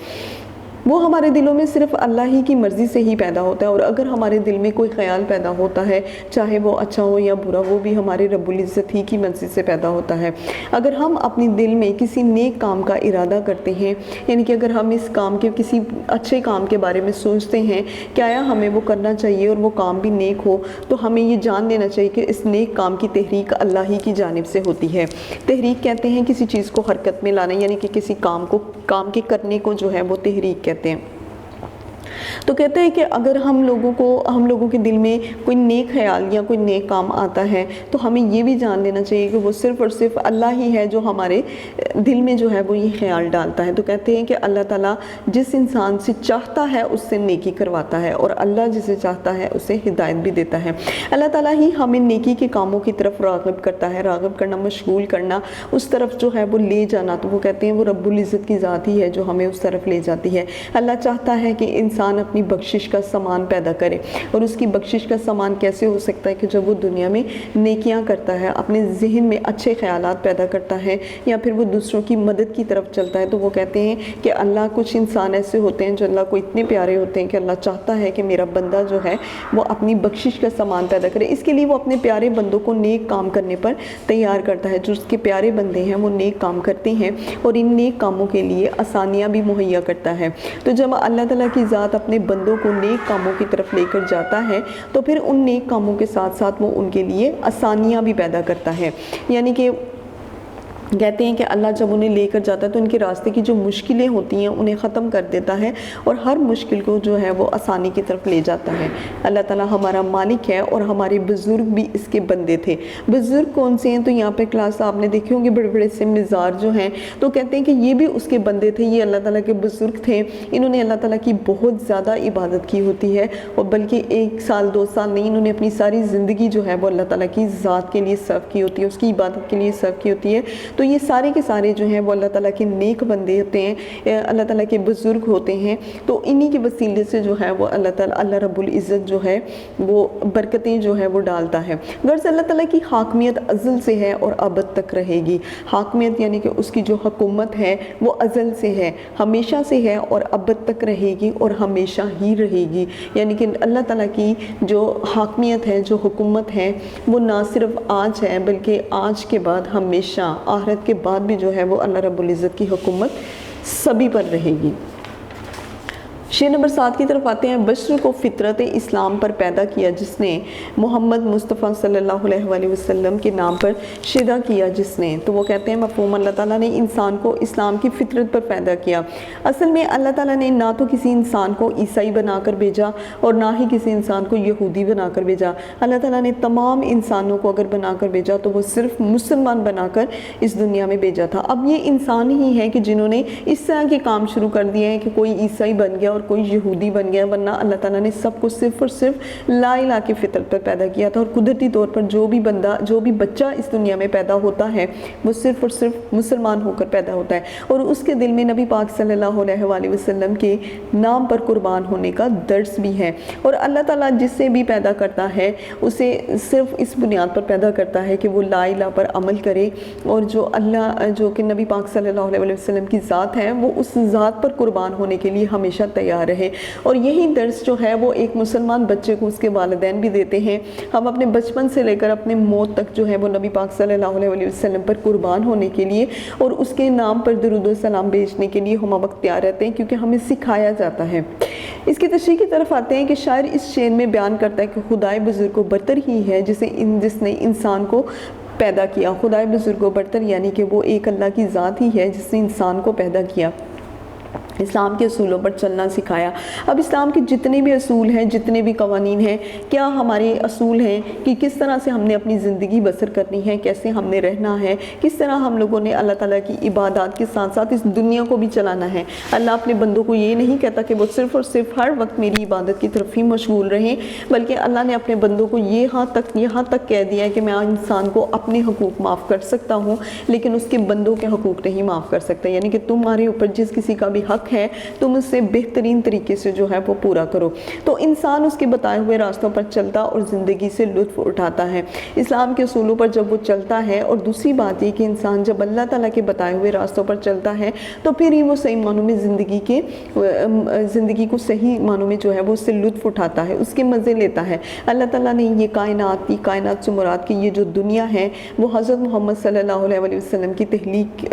وہ ہمارے دلوں میں صرف اللہ ہی کی مرضی سے ہی پیدا ہوتا ہے، اور اگر ہمارے دل میں کوئی خیال پیدا ہوتا ہے چاہے وہ اچھا ہو یا برا، وہ بھی ہمارے رب العزت ہی کی مرضی سے پیدا ہوتا ہے۔ اگر ہم اپنے دل میں کسی نیک کام کا ارادہ کرتے ہیں، یعنی کہ اگر ہم اس کام کے کسی اچھے کام کے بارے میں سوچتے ہیں کہ آیا ہمیں وہ کرنا چاہیے اور وہ کام بھی نیک ہو، تو ہمیں یہ جان لینا چاہیے کہ اس نیک کام کی تحریک اللہ ہی کی جانب سے ہوتی ہے۔ تحریک کہتے ہیں کسی چیز کو حرکت میں لانا، یعنی کہ کسی کام کے کرنے کو جو ہے وہ تحریک کہتے ہیں۔ تو کہتے ہیں کہ اگر ہم لوگوں کے دل میں کوئی نیک خیال یا کوئی نیک کام آتا ہے تو ہمیں یہ بھی جان لینا چاہیے کہ وہ صرف اور صرف اللہ ہی ہے جو ہمارے دل میں جو ہے وہ یہ خیال ڈالتا ہے۔ تو کہتے ہیں کہ اللہ تعالیٰ جس انسان سے چاہتا ہے اس سے نیکی کرواتا ہے، اور اللہ جسے چاہتا ہے اسے ہدایت بھی دیتا ہے۔ اللہ تعالیٰ ہی ہمیں نیکی کے کاموں کی طرف راغب کرتا ہے، راغب کرنا، مشغول کرنا، اس طرف جو ہے وہ لے جانا۔ تو وہ کہتے ہیں وہ رب العزت کی ذات ہی ہے جو ہمیں اس طرف لے جاتی ہے۔ اللہ چاہتا ہے کہ انسان اپنی بخشش کا سامان پیدا کرے، اور اس کی بخشش کا سامان کیسے ہو سکتا ہے کہ جب وہ دنیا میں نیکیاں کرتا ہے، اپنے ذہن میں اچھے خیالات پیدا کرتا ہے، یا پھر وہ دوسروں کی مدد کی طرف چلتا ہے۔ تو وہ کہتے ہیں کہ اللہ، کچھ انسان ایسے ہوتے ہیں جو اللہ کو اتنے پیارے ہوتے ہیں کہ اللہ چاہتا ہے کہ میرا بندہ جو ہے وہ اپنی بخشش کا سامان پیدا کرے۔ اس کے لیے وہ اپنے پیارے بندوں کو نیک کام کرنے پر تیار کرتا ہے۔ جو اس کے پیارے بندے ہیں وہ نیک کام کرتے ہیں، اور ان نیک کاموں کے لیے آسانیاں بھی مہیا کرتا ہے۔ تو جب اللہ تعالیٰ کی ذات اپنے بندوں کو نیک کاموں کی طرف لے کر جاتا ہے تو پھر ان نیک کاموں کے ساتھ ساتھ وہ ان کے لیے آسانیاں بھی پیدا کرتا ہے، یعنی کہ کہتے ہیں کہ اللہ جب انہیں لے کر جاتا ہے تو ان کے راستے کی جو مشکلیں ہوتی ہیں انہیں ختم کر دیتا ہے، اور ہر مشکل کو جو ہے وہ آسانی کی طرف لے جاتا ہے۔ اللہ تعالیٰ ہمارا مالک ہے، اور ہمارے بزرگ بھی اس کے بندے تھے۔ بزرگ کون سے ہیں؟ تو یہاں پہ کلاس آپ نے دیکھے ہوں گے، بڑے بڑے سے مزار جو ہیں، تو کہتے ہیں کہ یہ بھی اس کے بندے تھے، یہ اللہ تعالیٰ کے بزرگ تھے۔ انہوں نے اللہ تعالیٰ کی بہت زیادہ عبادت کی ہوتی ہے، اور بلکہ 1 سال 2 سال نہیں، انہوں نے اپنی ساری زندگی جو ہے وہ اللہ تعالیٰ کی ذات کے لیے صرف کی ہوتی ہے، اس کی عبادت کے لیے صرف کی ہوتی ہے۔ تو یہ سارے کے سارے جو ہیں وہ اللہ تعالیٰ کے نیک بندے ہوتے ہیں، اللہ تعالیٰ کے بزرگ ہوتے ہیں۔ تو انہی کے وسیلے سے جو ہے وہ اللہ رب العزت جو ہے وہ برکتیں جو ہے وہ ڈالتا ہے۔ غرض اللہ تعالیٰ کی حاکمیت ازل سے ہے اور ابد تک رہے گی۔ حاکمیت یعنی کہ اس کی جو حکومت ہے وہ ازل سے ہے، ہمیشہ سے ہے، اور ابد تک رہے گی اور ہمیشہ ہی رہے گی۔ یعنی کہ اللہ تعالیٰ کی جو حاکمیت ہے، جو حکومت ہے، وہ نہ صرف آج ہے بلکہ آج کے بعد ہمیشہ، آخرت کے بعد بھی جو ہے وہ اللہ رب العزت کی حکومت سبھی پر رہے گی۔ شعر نمبر 7 کی طرف آتے ہیں۔ بشر کو فطرت اسلام پر پیدا کیا جس نے، محمد مصطفیٰ صلی اللہ علیہ وآلہ وسلم کے نام پر شیدا کیا جس نے۔ تو وہ کہتے ہیں مفہوم، اللہ تعالیٰ نے انسان کو اسلام کی فطرت پر پیدا کیا۔ اصل میں اللہ تعالیٰ نے نہ تو کسی انسان کو عیسائی بنا کر بھیجا اور نہ ہی کسی انسان کو یہودی بنا کر بھیجا۔ اللہ تعالیٰ نے تمام انسانوں کو اگر بنا کر بھیجا تو وہ صرف مسلمان بنا کر اس دنیا میں بھیجا تھا۔ اب یہ انسان ہی ہے کہ جنہوں نے اس طرح کے کام شروع کر دیے ہیں کہ کوئی عیسائی بن گیا اور کوئی یہودی بن گیا، ورنہ اللہ تعالیٰ نے سب کو صرف اور صرف لا الہ کی فطرت پر پیدا کیا تھا، اور قدرتی طور پر جو بھی بچہ اس دنیا میں پیدا ہوتا ہے وہ صرف اور صرف مسلمان ہو کر پیدا ہوتا ہے، اور اس کے دل میں نبی پاک صلی اللہ علیہ وآلہ وسلم کے نام پر قربان ہونے کا درس بھی ہے۔ اور اللہ تعالیٰ جس سے بھی پیدا کرتا ہے اسے صرف اس بنیاد پر پیدا کرتا ہے کہ وہ لا الہ پر عمل کرے، اور جو کہ نبی پاک صلی اللہ علیہ وسلم کی ذات ہے وہ اس ذات پر قربان ہونے کے لیے ہمیشہ تیار رہے۔ اور یہی درس جو ہے وہ ایک مسلمان بچے کو اس کے والدین بھی دیتے ہیں۔ ہم اپنے بچپن سے لے کر اپنے موت تک جو ہے وہ نبی پاک صلی اللہ علیہ وسلم پر قربان ہونے کے لیے اور اس کے نام پر درود و سلام بھیجنے کے لیے ہم وقت تیار رہتے ہیں، کیونکہ ہمیں سکھایا جاتا ہے۔ اس کی تشریح کی طرف آتے ہیں کہ شاعر اس شعر میں بیان کرتا ہے کہ خدائے بزرگ و برتر ہی ہے جس نے انسان کو پیدا کیا۔ خدائے بزرگ و برتر یعنی کہ وہ ایک اللہ کی ذات ہی ہے جس نے انسان کو پیدا کیا، اسلام کے اصولوں پر چلنا سکھایا۔ اب اسلام کے جتنے بھی اصول ہیں، جتنے بھی قوانین ہیں، کیا ہمارے اصول ہیں کہ کس طرح سے ہم نے اپنی زندگی بسر کرنی ہے، کیسے ہم نے رہنا ہے، کس طرح ہم لوگوں نے اللہ تعالیٰ کی عبادات کے ساتھ ساتھ اس دنیا کو بھی چلانا ہے۔ اللہ اپنے بندوں کو یہ نہیں کہتا کہ وہ صرف اور صرف ہر وقت میری عبادت کی طرف ہی مشغول رہیں، بلکہ اللہ نے اپنے بندوں کو یہاں تک کہہ دیا ہے کہ میں انسان کو اپنے حقوق معاف کر سکتا ہوں، لیکن اس کے بندوں کے حقوق نہیں معاف کر سکتا، یعنی کہ تمہارے اوپر جس کسی کا بھی حق ہے تم اس سے بہترین طریقے سے جو ہے وہ پورا کرو۔ تو انسان اس کے بتائے ہوئے راستوں پر چلتا اور زندگی سے لطف اٹھاتا ہے، اسلام کے اصولوں پر جب وہ چلتا ہے۔ اور دوسری بات یہ کہ انسان جب اللہ تعالیٰ کے بتائے ہوئے راستوں پر چلتا ہے تو پھر ہی وہ صحیح معنوں میں زندگی کو صحیح معنوں میں جو ہے وہ اس سے لطف اٹھاتا ہے، اس کے مزے لیتا ہے۔ اللہ تعالیٰ نے یہ کائنات سے مراد کی یہ جو دنیا ہے وہ حضرت محمد صلی اللہ علیہ وسلم کی تخلیق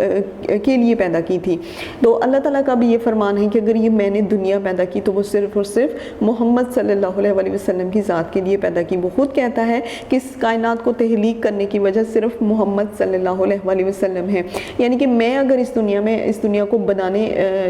کے لیے پیدا کی تھی۔ تو اللہ تعالیٰ کا بھی یہ فرمان ہے کہ اگر یہ میں نے دنیا پیدا کی تو وہ صرف اور صرف محمد صلی اللہ علیہ وسلم کی ذات کے لیے پیدا کی۔ وہ خود کہتا ہے کہ اس کائنات کو تخلیق کرنے کی وجہ صرف محمد صلی اللہ علیہ وسلم ہے، یعنی کہ میں اگر اس دنیا کو بنانے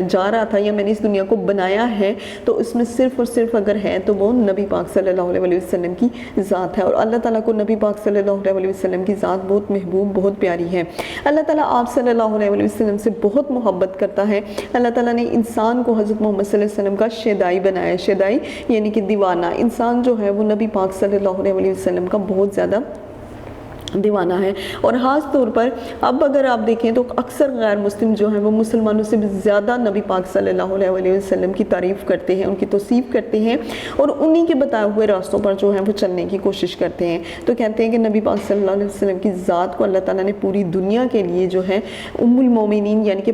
جا رہا تھا یا میں نے اس دنیا کو بنایا ہے تو اس میں صرف اور صرف اگر ہے تو وہ نبی پاک صلی اللہ علیہ وسلم کی ذات ہے۔ اور اللہ تعالیٰ کو نبی پاک صلی اللہ علیہ وسلم کی ذات بہت محبوب، بہت پیاری ہے۔ اللہ تعالیٰ آپ صلی اللہ علیہ وسلم سے بہت محبت کرتا ہے۔ اللہ تعالیٰ نے انسان کو حضرت محمد صلی اللہ علیہ وسلم کا شیدائی بنایا، شیدائی یعنی کہ دیوانہ۔ انسان جو ہے وہ نبی پاک صلی اللہ علیہ وسلم کا بہت زیادہ دیوانہ ہے۔ اور خاص طور پر اب اگر آپ دیکھیں تو اکثر غیر مسلم جو ہیں وہ مسلمانوں سے بھی زیادہ نبی پاک صلی اللہ علیہ وسلم کی تعریف کرتے ہیں، ان کی توصیف کرتے ہیں، اور انہی کے بتائے ہوئے راستوں پر جو ہیں وہ چلنے کی کوشش کرتے ہیں۔ تو کہتے ہیں کہ نبی پاک صلی اللہ علیہ وسلم کی ذات کو اللہ تعالیٰ نے پوری دنیا کے لیے جو ہے ام المومنین یعنی کہ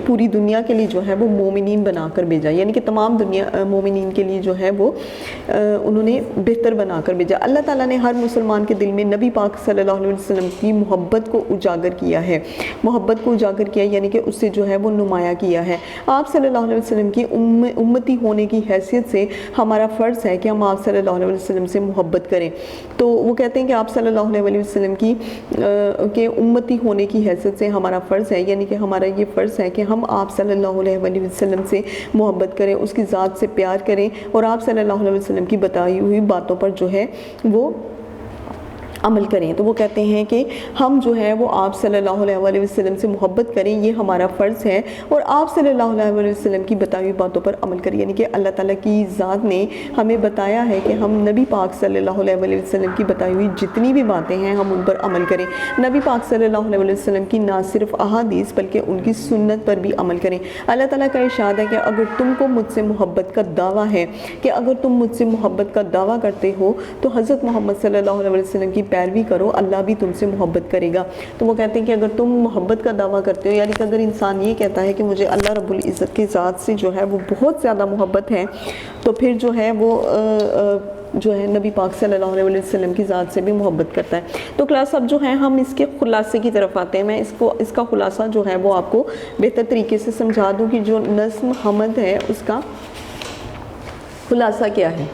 پوری دنیا کے لیے جو ہے وہ مومنین بنا کر بھیجا، یعنی کہ تمام دنیا مومنین کے لیے جو ہے وہ انہوں نے بہتر بنا کر بھیجا۔ اللہ تعالیٰ نے ہر مسلمان کے دل میں نبی پاک صلی اللہ علیہ وسلم کی محبت کو اجاگر کیا ہے، یعنی کہ اس سے جو ہے وہ نمایاں کیا ہے۔ آپ صلی اللہ علیہ وسلم کی امتی ہونے کی حیثیت سے ہمارا فرض ہے کہ ہم آپ صلی اللہ علیہ وسلم سے محبت کریں۔ تو وہ کہتے ہیں کہ آپ صلی اللہ علیہ وسلم کے امتی ہونے کی حیثیت سے ہمارا فرض ہے، یعنی کہ ہمارا یہ فرض ہے کہ ہم آپ صلی اللہ علیہ وسلم سے محبت کریں، اس کی ذات سے پیار کریں، اور آپ صلی اللہ علیہ وسلم کی بتائی ہوئی باتوں پر جو ہے وہ عمل کریں۔ تو وہ کہتے ہیں کہ ہم جو ہے وہ آپ صلی اللہ علیہ وسلم سے محبت کریں، یہ ہمارا فرض ہے، اور آپ صلی اللہ علیہ وسلم کی بتائی ہوئی باتوں پر عمل کریں، یعنی کہ اللہ تعالیٰ کی ذات نے ہمیں بتایا ہے کہ ہم نبی پاک صلی اللہ علیہ وسلم کی بتائی ہوئی جتنی بھی باتیں ہیں ہم ان پر عمل کریں۔ نبی پاک صلی اللہ علیہ وسلم کی نہ صرف احادیث بلکہ ان کی سنت پر بھی عمل کریں۔ اللہ تعالیٰ کا ارشاد ہے کہ اگر تم کو مجھ سے محبت کا دعویٰ ہے، کہ اگر تم مجھ سے محبت کا دعویٰ کرتے ہو تو حضرت محمد صلی اللہ علیہ وسلم کی پیروی کرو، اللہ بھی تم سے محبت کرے گا۔ تو وہ کہتے ہیں کہ اگر تم محبت کا دعویٰ کرتے ہو، یعنی کہ اگر انسان یہ کہتا ہے کہ مجھے اللہ رب العزت کی ذات سے جو ہے وہ بہت زیادہ محبت ہے، تو پھر جو ہے وہ جو ہے نبی پاک صلی اللہ علیہ وسلم کی ذات سے بھی محبت کرتا ہے۔ تو کلاس اب جو ہے ہم اس کے خلاصے کی طرف آتے ہیں۔ میں اس کا خلاصہ جو ہے وہ آپ کو بہتر طریقے سے سمجھا دوں کہ جو نظم حمد ہے اس کا خلاصہ کیا ہے۔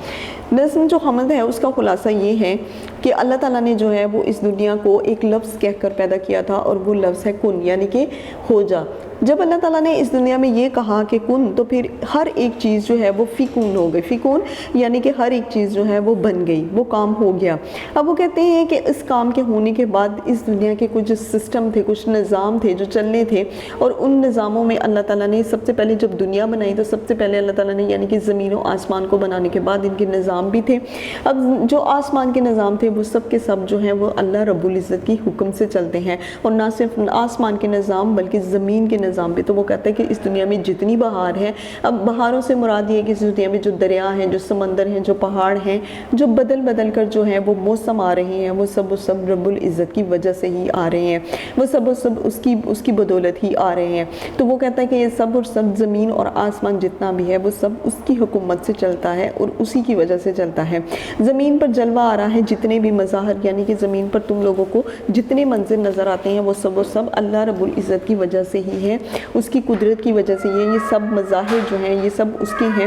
نظم جو حمد ہے اس کا خلاصہ یہ ہے کہ اللہ تعالیٰ نے جو ہے وہ اس دنیا کو ایک لفظ کہہ کر پیدا کیا تھا، اور وہ لفظ ہے کن، یعنی کہ ہو جا۔ جب اللہ تعالیٰ نے اس دنیا میں یہ کہا کہ کن، تو پھر ہر ایک چیز جو ہے وہ فی کون ہو گئی. فی کون یعنی کہ ہر ایک چیز جو ہے وہ بن گئی، وہ کام ہو گیا. اب وہ کہتے ہیں کہ اس کام کے ہونے کے بعد اس دنیا کے کچھ سسٹم تھے، کچھ نظام تھے جو چلنے تھے، اور ان نظاموں میں اللہ تعالیٰ نے سب سے پہلے جب دنیا بنائی تو سب سے پہلے اللہ تعالیٰ نے یعنی کہ زمین و آسمان کو بنانے کے بعد ان کے نظام بھی تھے. اب جو آسمان کے نظام تھے وہ سب کے سب جو ہیں وہ اللہ رب العزت کی حکم سے چلتے ہیں، اور نہ صرف آسمان کے نظام بلکہ زمین کے نظام بھی. تو وہ کہتا ہے کہ اس دنیا میں جتنی بہار ہے، اب بہاروں سے مراد یہ ہے کہ اس دنیا میں جو دریا ہیں، جو سمندر ہیں، جو پہاڑ ہیں، جو بدل بدل کر جو ہیں وہ موسم آ رہے ہیں، وہ سب رب العزت کی وجہ سے ہی آ رہے ہیں، وہ سب اس کی بدولت ہی آ رہے ہیں. تو وہ کہتا ہے کہ یہ سب اور سب زمین اور آسمان جتنا بھی ہے وہ سب اس کی حکومت سے چلتا ہے اور اسی کی وجہ سے چلتا ہے. زمین پر جلوہ آ رہا ہے، جتنے بھی مظاہر یعنی کہ زمین پر تم لوگوں کو جتنے منظر نظر آتے ہیں وہ سب اللہ رب العزت کی وجہ سے ہی ہے، اس کی قدرت کی وجہ سے یہ سب مظاہر جو ہیں یہ سب اس کے ہیں.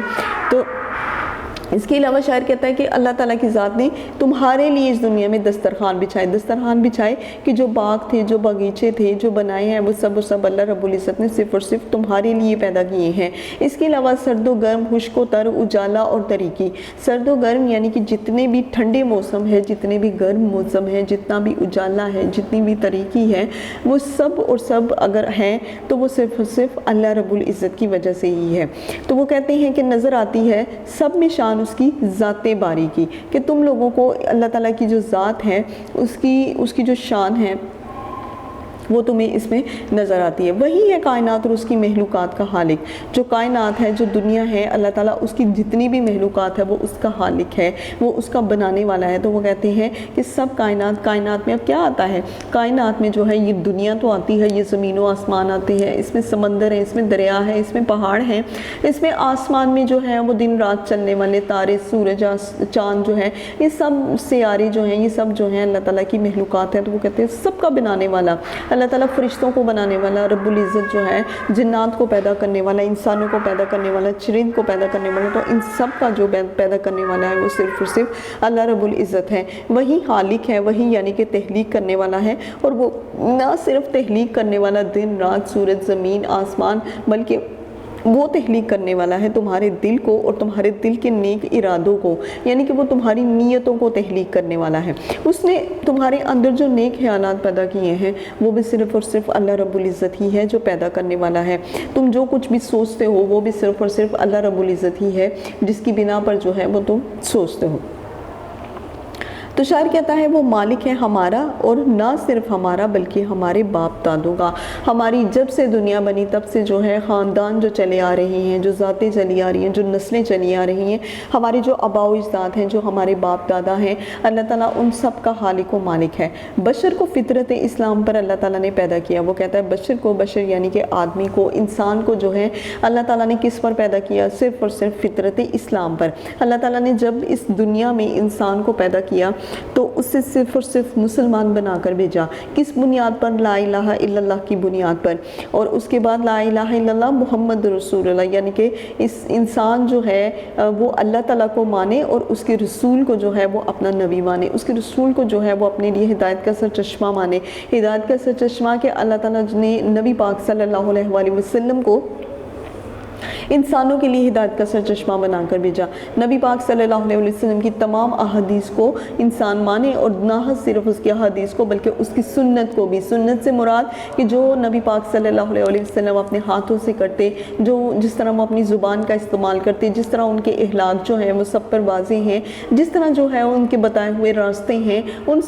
تو اس کے علاوہ شاعر کہتا ہے کہ اللہ تعالیٰ کی ذات نے تمہارے لیے اس دنیا میں دسترخوان بچھائے کہ جو باغ تھے، جو باغیچے تھے، جو بنائے ہیں وہ سب اللہ رب العزت نے صرف اور صرف تمہارے لیے پیدا کیے ہیں. اس کے علاوہ سرد و گرم، خشک و تر، اجالا اور تاریکی. سرد و گرم یعنی کہ جتنے بھی ٹھنڈے موسم ہے، جتنے بھی گرم موسم ہے، جتنا بھی اجالا ہے، جتنی بھی تاریکی ہے، وہ سب اور سب اگر ہیں تو وہ صرف اور صرف اللہ رب العزت کی وجہ سے ہی ہے. تو وہ کہتے ہیں کہ نظر آتی ہے سب میں شان اس کی ذات باری کی، کہ تم لوگوں کو اللہ تعالیٰ کی جو ذات ہے اس کی جو شان ہے وہ تمہیں اس میں نظر آتی ہے. وہی ہے کائنات اور اس کی محلوقات کا خالق. جو کائنات ہے، جو دنیا ہے، اللہ تعالیٰ اس کی جتنی بھی محلوقات ہے وہ اس کا خالق ہے، وہ اس کا بنانے والا ہے. تو وہ کہتے ہیں کہ سب کائنات میں اب کیا آتا ہے؟ کائنات میں جو ہے یہ دنیا تو آتی ہے، یہ زمین و آسمان آتے ہیں، اس میں سمندر ہے، اس میں دریا ہے، اس میں پہاڑ ہیں، اس میں آسمان میں جو ہے وہ دن رات چلنے والے تارے، سورج، چاند جو ہے، یہ سب سیارے جو ہیں، یہ سب جو ہیں اللہ تعالیٰ کی محلوقات ہیں. تو وہ کہتے ہیں سب کا بنانے والا اللہ تعالیٰ، فرشتوں کو بنانے والا رب العزت جو ہے، جنات کو پیدا کرنے والا، انسانوں کو پیدا کرنے والا، چرند کو پیدا کرنے والا. تو ان سب کا جو پیدا کرنے والا ہے وہ صرف اور صرف اللہ رب العزت ہے. وہی خالق ہے، وہی یعنی کہ تخلیق کرنے والا ہے. اور وہ نہ صرف تخلیق کرنے والا دن رات، سورج، زمین، آسمان، بلکہ وہ تخلیق کرنے والا ہے تمہارے دل کو اور تمہارے دل کے نیک ارادوں کو، یعنی کہ وہ تمہاری نیتوں کو تخلیق کرنے والا ہے. اس نے تمہارے اندر جو نیک خیالات پیدا کیے ہیں وہ بھی صرف اور صرف اللہ رب العزت ہی ہے جو پیدا کرنے والا ہے. تم جو کچھ بھی سوچتے ہو وہ بھی صرف اور صرف اللہ رب العزت ہی ہے جس کی بنا پر جو ہے وہ تم سوچتے ہو. تو شاعر کہتا ہے وہ مالک ہے ہمارا، اور نہ صرف ہمارا بلکہ ہمارے باپ دادوں کا. ہماری جب سے دنیا بنی تب سے جو ہے خاندان جو چلے آ رہے ہیں، جو ذاتیں چلی آ رہی ہیں، جو نسلیں چلی آ رہی ہیں، ہمارے جو آباء و اجداد ہیں، جو ہمارے باپ دادا ہیں، اللہ تعالیٰ ان سب کا خالق و مالک ہے. بشر کو فطرت اسلام پر اللہ تعالیٰ نے پیدا کیا. وہ کہتا ہے بشر یعنی کہ آدمی کو، انسان کو جو ہے اللہ تعالیٰ نے کس پر پیدا کیا؟ صرف اور صرف فطرت اسلام پر. اللہ تعالیٰ نے جب اس دنیا میں انسان کو پیدا کیا تو اسے صرف اور صرف مسلمان بنا کر بھیجا. کس بنیاد پر؟ لا الہ الا اللہ کی بنیاد پر. اور اس کے بعد لا الہ الا اللہ محمد رسول اللہ، یعنی کہ اس انسان جو ہے وہ اللہ تعالیٰ کو مانے اور اس کے رسول کو جو ہے وہ اپنا نبی مانے، اس کے رسول کو جو ہے وہ اپنے لیے ہدایت کا سرچشمہ مانے. ہدایت کا سرچشمہ کہ اللہ تعالیٰ نے نبی پاک صلی اللہ علیہ وآلہ وسلم کو انسانوں کے لیے ہدایت کا سرچشمہ بنا کر بھیجا. نبی پاک صلی اللہ علیہ وسلم کی تمام احادیث کو انسان مانے، اور نہ صرف اس کی احادیث کو بلکہ اس کی سنت کو بھی. سنت سے مراد کہ جو نبی پاک صلی اللہ علیہ وسلم اپنے ہاتھوں سے کرتے، جس طرح وہ اپنی زبان کا استعمال کرتے، جس طرح ان کے اخلاق جو ہیں وہ سب پر واضح ہیں، جس طرح جو ہے ان کے بتائے ہوئے راستے ہیں، ان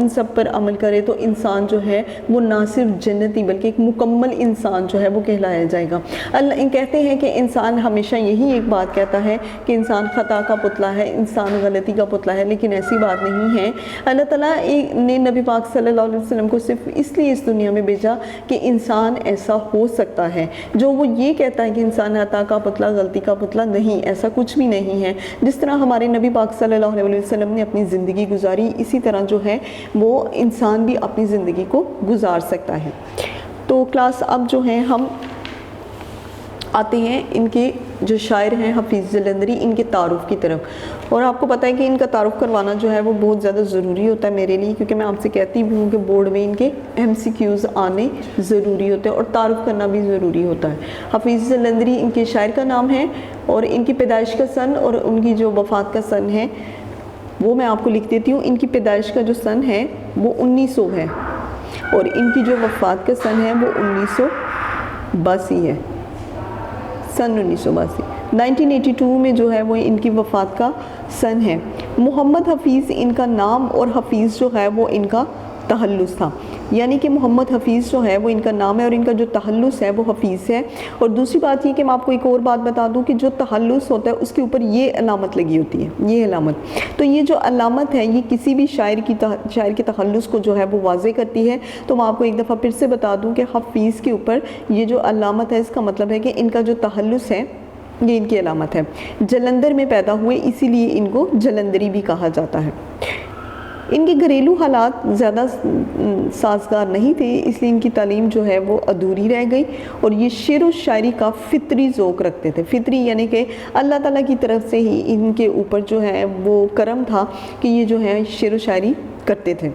سب پر عمل کرے تو انسان جو ہے وہ نہ صرف جنتی بلکہ ایک مکمل انسان جو ہے وہ کہلایا جائے گا. اللہ کہتے ہیں کہ انسان ہمیشہ یہی ایک بات کہتا ہے کہ انسان خطا کا پتلا ہے، انسان غلطی کا پتلا ہے، لیکن ایسی بات نہیں ہے. اللہ تعالیٰ نے نبی پاک صلی اللہ علیہ وسلم کو صرف اس لیے اس دنیا میں بھیجا کہ انسان ایسا ہو سکتا ہے. جو وہ یہ کہتا ہے کہ انسان خطا کا پتلا، غلطی کا پتلا، نہیں، ایسا کچھ بھی نہیں ہے. جس طرح ہمارے نبی پاک صلی اللہ علیہ وسلم نے اپنی زندگی گزاری، اسی طرح جو ہے وہ انسان بھی اپنی زندگی کو گزار سکتا ہے. تو کلاس اب جو ہے ہم آتے ہیں ان کے جو شاعر ہیں حفیظ جلندری، ان کے تعارف کی طرف. اور آپ کو پتہ ہے کہ ان کا تعارف کروانا جو ہے وہ بہت زیادہ ضروری ہوتا ہے میرے لیے، کیونکہ میں آپ سے کہتی بھی ہوں کہ بورڈ میں ان کے MCQs آنے ضروری ہوتے ہیں اور تعارف کرنا بھی ضروری ہوتا ہے. حفیظ جلندری ان کے شاعر کا نام ہے، اور ان کی پیدائش کا سن اور ان کی جو وفات کا سن ہے وہ میں آپ کو لکھ دیتی ہوں. ان کی پیدائش کا جو سن ہے وہ 1900 ہے، اور ان کی جو وفات کا سن ہے وہ 1982 ہے. سن 1982 1982 میں جو ہے وہ ان کی وفات کا سن ہے. محمد حفیظ ان کا نام، اور حفیظ جو ہے وہ ان کا تخلص تھا. یعنی کہ محمد حفیظ جو ہے وہ ان کا نام ہے، اور ان کا جو تخلص ہے وہ حفیظ ہے. اور دوسری بات یہ کہ میں آپ کو ایک اور بات بتا دوں کہ جو تخلص ہوتا ہے اس کے اوپر یہ علامت لگی ہوتی ہے، یہ علامت. تو یہ جو علامت ہے یہ کسی بھی شاعر کے تخلص کو جو ہے وہ واضح کرتی ہے. تو میں آپ کو ایک دفعہ پھر سے بتا دوں کہ حفیظ کے اوپر یہ جو علامت ہے اس کا مطلب ہے کہ ان کا جو تخلص ہے یہ ان کی علامت ہے. جلندر میں پیدا ہوئے، اسی لیے ان کو جلندری بھی کہا جاتا ہے. ان کے گھریلو حالات زیادہ سازگار نہیں تھے، اس لیے ان کی تعلیم جو ہے وہ ادھوری رہ گئی. اور یہ شعر و شاعری کا فطری ذوق رکھتے تھے. فطری یعنی کہ اللہ تعالیٰ کی طرف سے ہی ان کے اوپر جو ہے وہ کرم تھا کہ یہ جو ہے شعر و شاعری کرتے تھے.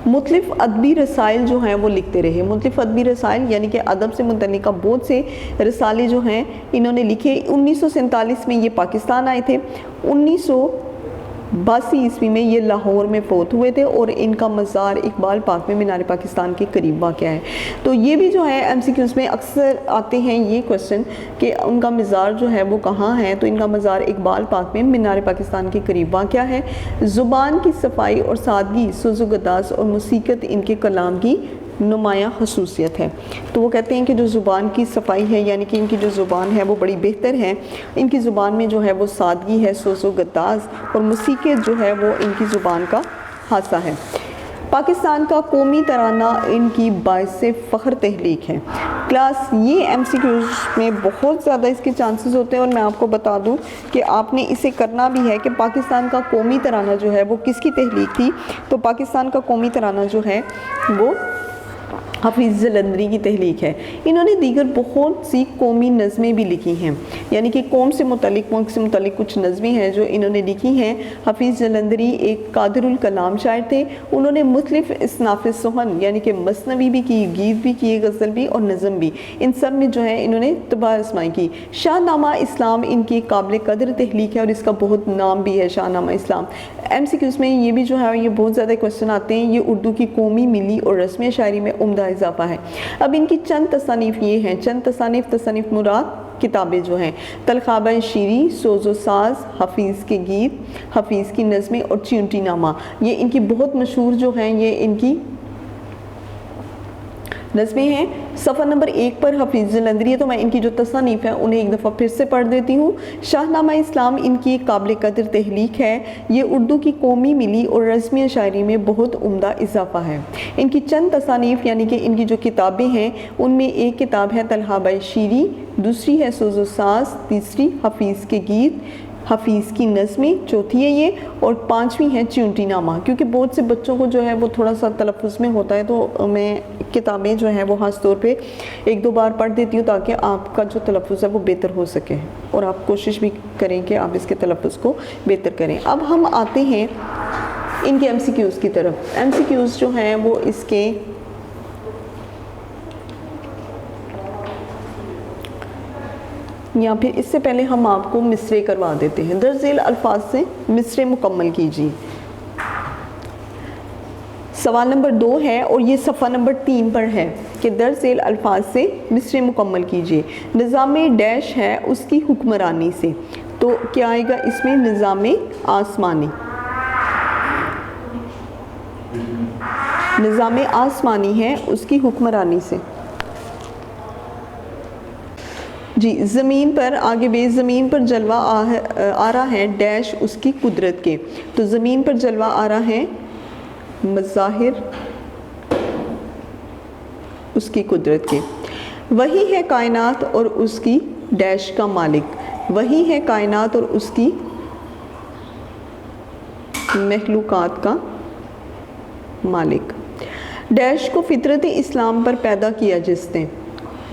مختلف ادبی رسائل جو ہیں وہ لکھتے رہے. مختلف ادبی رسائل یعنی کہ ادب سے متعلقہ بہت سے رسالے جو ہیں انہوں نے لکھے. 1947 میں یہ پاکستان آئے تھے. 1982 عیسوی میں یہ لاہور میں فوت ہوئے تھے، اور ان کا مزار اقبال پارک میں مینار پاکستان کے قریب واقع ہے. تو یہ بھی جو ہے MCQs میں اکثر آتے ہیں یہ کوشچن کہ ان کا مزار جو ہے وہ کہاں ہے. تو ان کا مزار اقبال پارک میں مینار پاکستان کے قریب واقع ہے. زبان کی صفائی اور سادگی، سوز و گداز اور موسیقت ان کے کلام کی نمایاں خصوصیت ہے. تو وہ کہتے ہیں کہ جو زبان کی صفائی ہے، یعنی کہ ان کی جو زبان ہے وہ بڑی بہتر ہے. ان کی زبان میں جو ہے وہ سادگی ہے، سوز و گداز اور موسیقت جو ہے وہ ان کی زبان کا خاصہ ہے. پاکستان کا قومی ترانہ ان کی باعث فخر تحریک ہے. کلاس یہ MCQs میں بہت زیادہ اس کے چانسز ہوتے ہیں، اور میں آپ کو بتا دوں کہ آپ نے اسے کرنا بھی ہے کہ پاکستان کا قومی ترانہ جو ہے وہ کس کی تحریک تھی. تو پاکستان کا قومی ترانہ جو ہے وہ حفیظ جلندری کی تحریک ہے. انہوں نے دیگر بہت سی قومی نظمیں بھی لکھی ہیں، یعنی کہ قوم سے متعلق، ملک سے متعلق کچھ نظمیں ہیں جو انہوں نے لکھی ہیں. حفیظ جلندری ایک قادر الکلام شاعر تھے. انہوں نے مختلف اصناف سخن یعنی کہ مثنوی بھی کی، گیت بھی کی، غزل بھی اور نظم بھی، ان سب میں جو ہے انہوں نے طبع آزمائی کی. شاہ نامہ اسلام ان کی قابل قدر تحریک ہے، اور اس کا بہت نام بھی ہے شاہ نامہ اسلام. MCQs میں یہ بھی جو ہے یہ بہت زیادہ کوشچن آتے ہیں. یہ اردو کی قومی، ملی اور رسمی شاعری میں عمدہ اضافہ ہے. اب ان کی چند تصانیف یہ ہیں، چند تصانیف مراد کتابیں جو ہیں: تلخابہ شیری، سوز و ساز، حفیظ کے گیت، حفیظ کی نظمیں اور چیونٹی نامہ. یہ ان کی بہت مشہور جو ہیں یہ ان کی نظمیں ہیں. صفحہ نمبر 1 پر حفیظ جلندری ہے، تو میں ان کی جو تصانیف ہیں انہیں ایک دفعہ پھر سے پڑھ دیتی ہوں. شاہ نامہ اسلام ان کی ایک قابل قدر تحریک ہے. یہ اردو کی قومی، ملی اور رسمی شاعری میں بہت عمدہ اضافہ ہے. ان کی چند تصانیف یعنی کہ ان کی جو کتابیں ہیں ان میں ایک کتاب ہے تلخابہ شیری، دوسری ہے سوز و ساز، تیسری حفیظ کے گیت، حفیظ کی نظمیں چوتھی ہے یہ، اور پانچویں ہے چیونٹی نامہ. کیونکہ بہت سے بچوں کو جو ہے وہ تھوڑا سا تلفظ میں ہوتا ہے، تو میں کتابیں جو ہیں وہ خاص طور پہ 1-2 بار پڑھ دیتی ہوں تاکہ آپ کا جو تلفظ ہے وہ بہتر ہو سکے، اور آپ کوشش بھی کریں کہ آپ اس کے تلفظ کو بہتر کریں. اب ہم آتے ہیں ان کے MCQs کی طرف. MCQs جو ہیں وہ اس کے یا پھر اس سے پہلے ہم آپ کو مصرے کروا دیتے ہیں. درج ذیل الفاظ سے مصرے مکمل کیجیے. سوال نمبر 2 ہے اور یہ صفحہ نمبر 3 پر ہے کہ درج ذیل الفاظ سے مصرے مکمل کیجیے. نظام ڈیش ہے اس کی حکمرانی سے. تو کیا آئے گا اس میں؟ نظام آسمانی. نظام آسمانی ہے اس کی حکمرانی سے. جی زمین پر آگے بے زمین پر جلوہ آ رہا ہے ڈیش اس کی قدرت کے. تو زمین پر جلوہ آ رہا ہے مظاہر اس کی قدرت کے. وہی ہے کائنات اور اس کی ڈیش کا مالک. وہی ہے کائنات اور اس کی مخلوقات کا مالک. ڈیش کو فطرت اسلام پر پیدا کیا جس نے.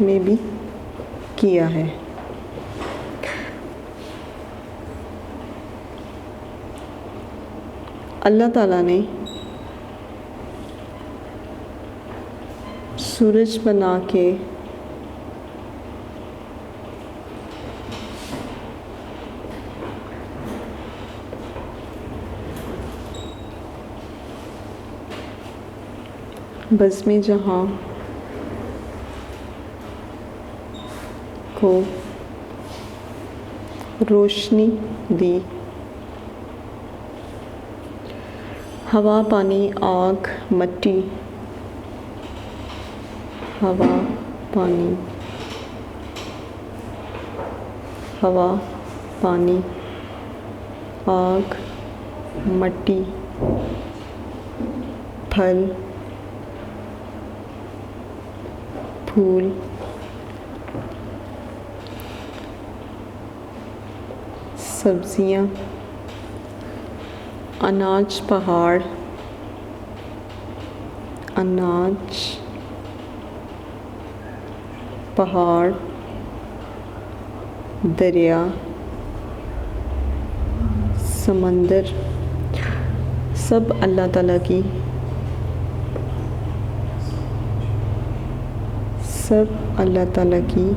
میں بھی کیا ہے۔ اللہ تعالیٰ نے سورج بنا کے بزم جہاں کو روشنی دی، ہوا پانی آگ مٹی، ہوا پانی، ہوا پانی آگ مٹی، پھل پھول، سبزیاں، اناج پہاڑ، اناج پہاڑ، دریا، سمندر، سب اللہ تعالیٰ کی، سب اللہ تعالیٰ کی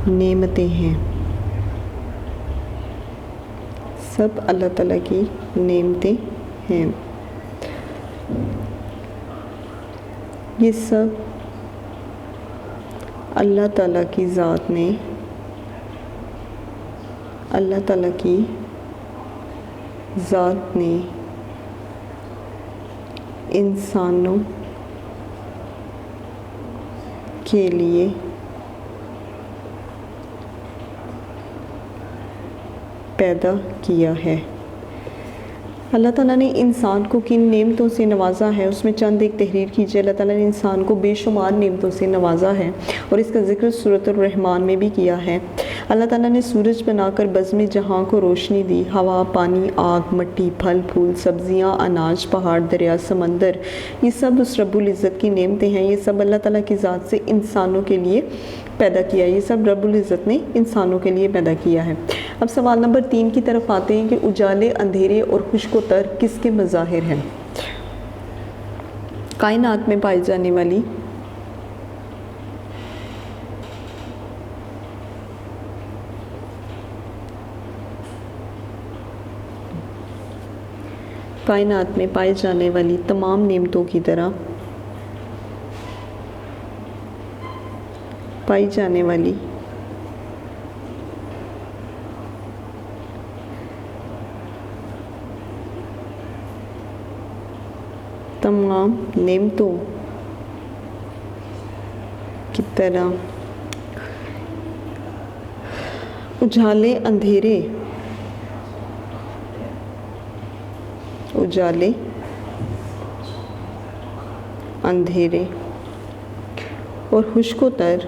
نعمتیں ہیں، سب اللہ تعالیٰ کی نعمتیں ہیں۔ یہ سب اللہ تعالیٰ کی ذات نے، اللہ تعالیٰ کی ذات نے انسانوں کے لیے پیدا کیا ہے۔ اللہ تعالیٰ نے انسان کو کن نعمتوں سے نوازا ہے، اس میں چند ایک تحریر کیجیے۔ اللہ تعالیٰ نے انسان کو بے شمار نعمتوں سے نوازا ہے اور اس کا ذکر سورۃ الرحمن میں بھی کیا ہے۔ اللہ تعالیٰ نے سورج بنا کر بزم جہاں کو روشنی دی، ہوا پانی آگ مٹی، پھل پھول، سبزیاں، اناج پہاڑ، دریا، سمندر، یہ سب اس رب العزت کی نعمتیں ہیں۔ یہ سب اللہ تعالیٰ کی ذات سے انسانوں کے لیے پیدا کیا ہے، یہ سب رب العزت نے انسانوں کے لیے پیدا کیا ہے۔ اب سوال نمبر 3 کی طرف آتے ہیں کہ اجالے اندھیرے اور خشک و تر کس کے مظاہر ہیں؟ کائنات میں پائی جانے والی کائنات میں پائی جانے والی تمام نعمتوں کی طرح پائی جانے والی تمام نعمتوں کی طرح اجالے اندھیرے اجالے اندھیرے اور خشک و تر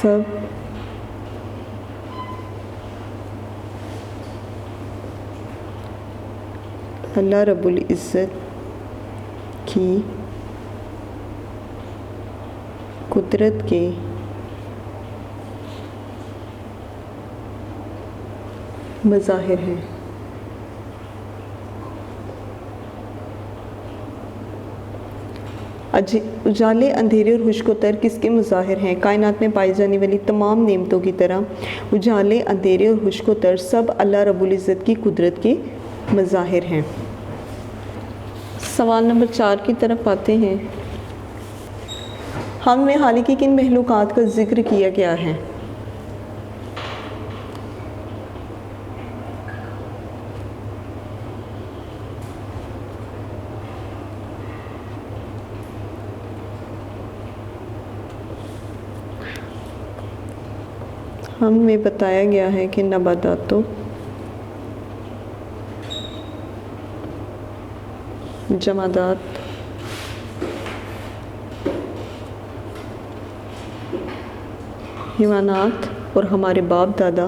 سب اللہ رب العزت کی قدرت کے مظاہر ہیں۔ اجالے اندھیرے اور خشک و تر کس کے مظاہر ہیں؟ کائنات میں پائی جانے والی تمام نعمتوں کی طرح اجالے اندھیرے اور خشک و تر سب اللہ رب العزت کی قدرت کے مظاہر ہیں۔ سوال نمبر 4 کی طرف آتے ہیں۔ ہم میں خالق کی کن مخلوقات کا ذکر کیا گیا ہے؟ ہم میں بتایا گیا ہے کہ نباتاتوں، جمادات، حیوانات اور ہمارے باپ دادا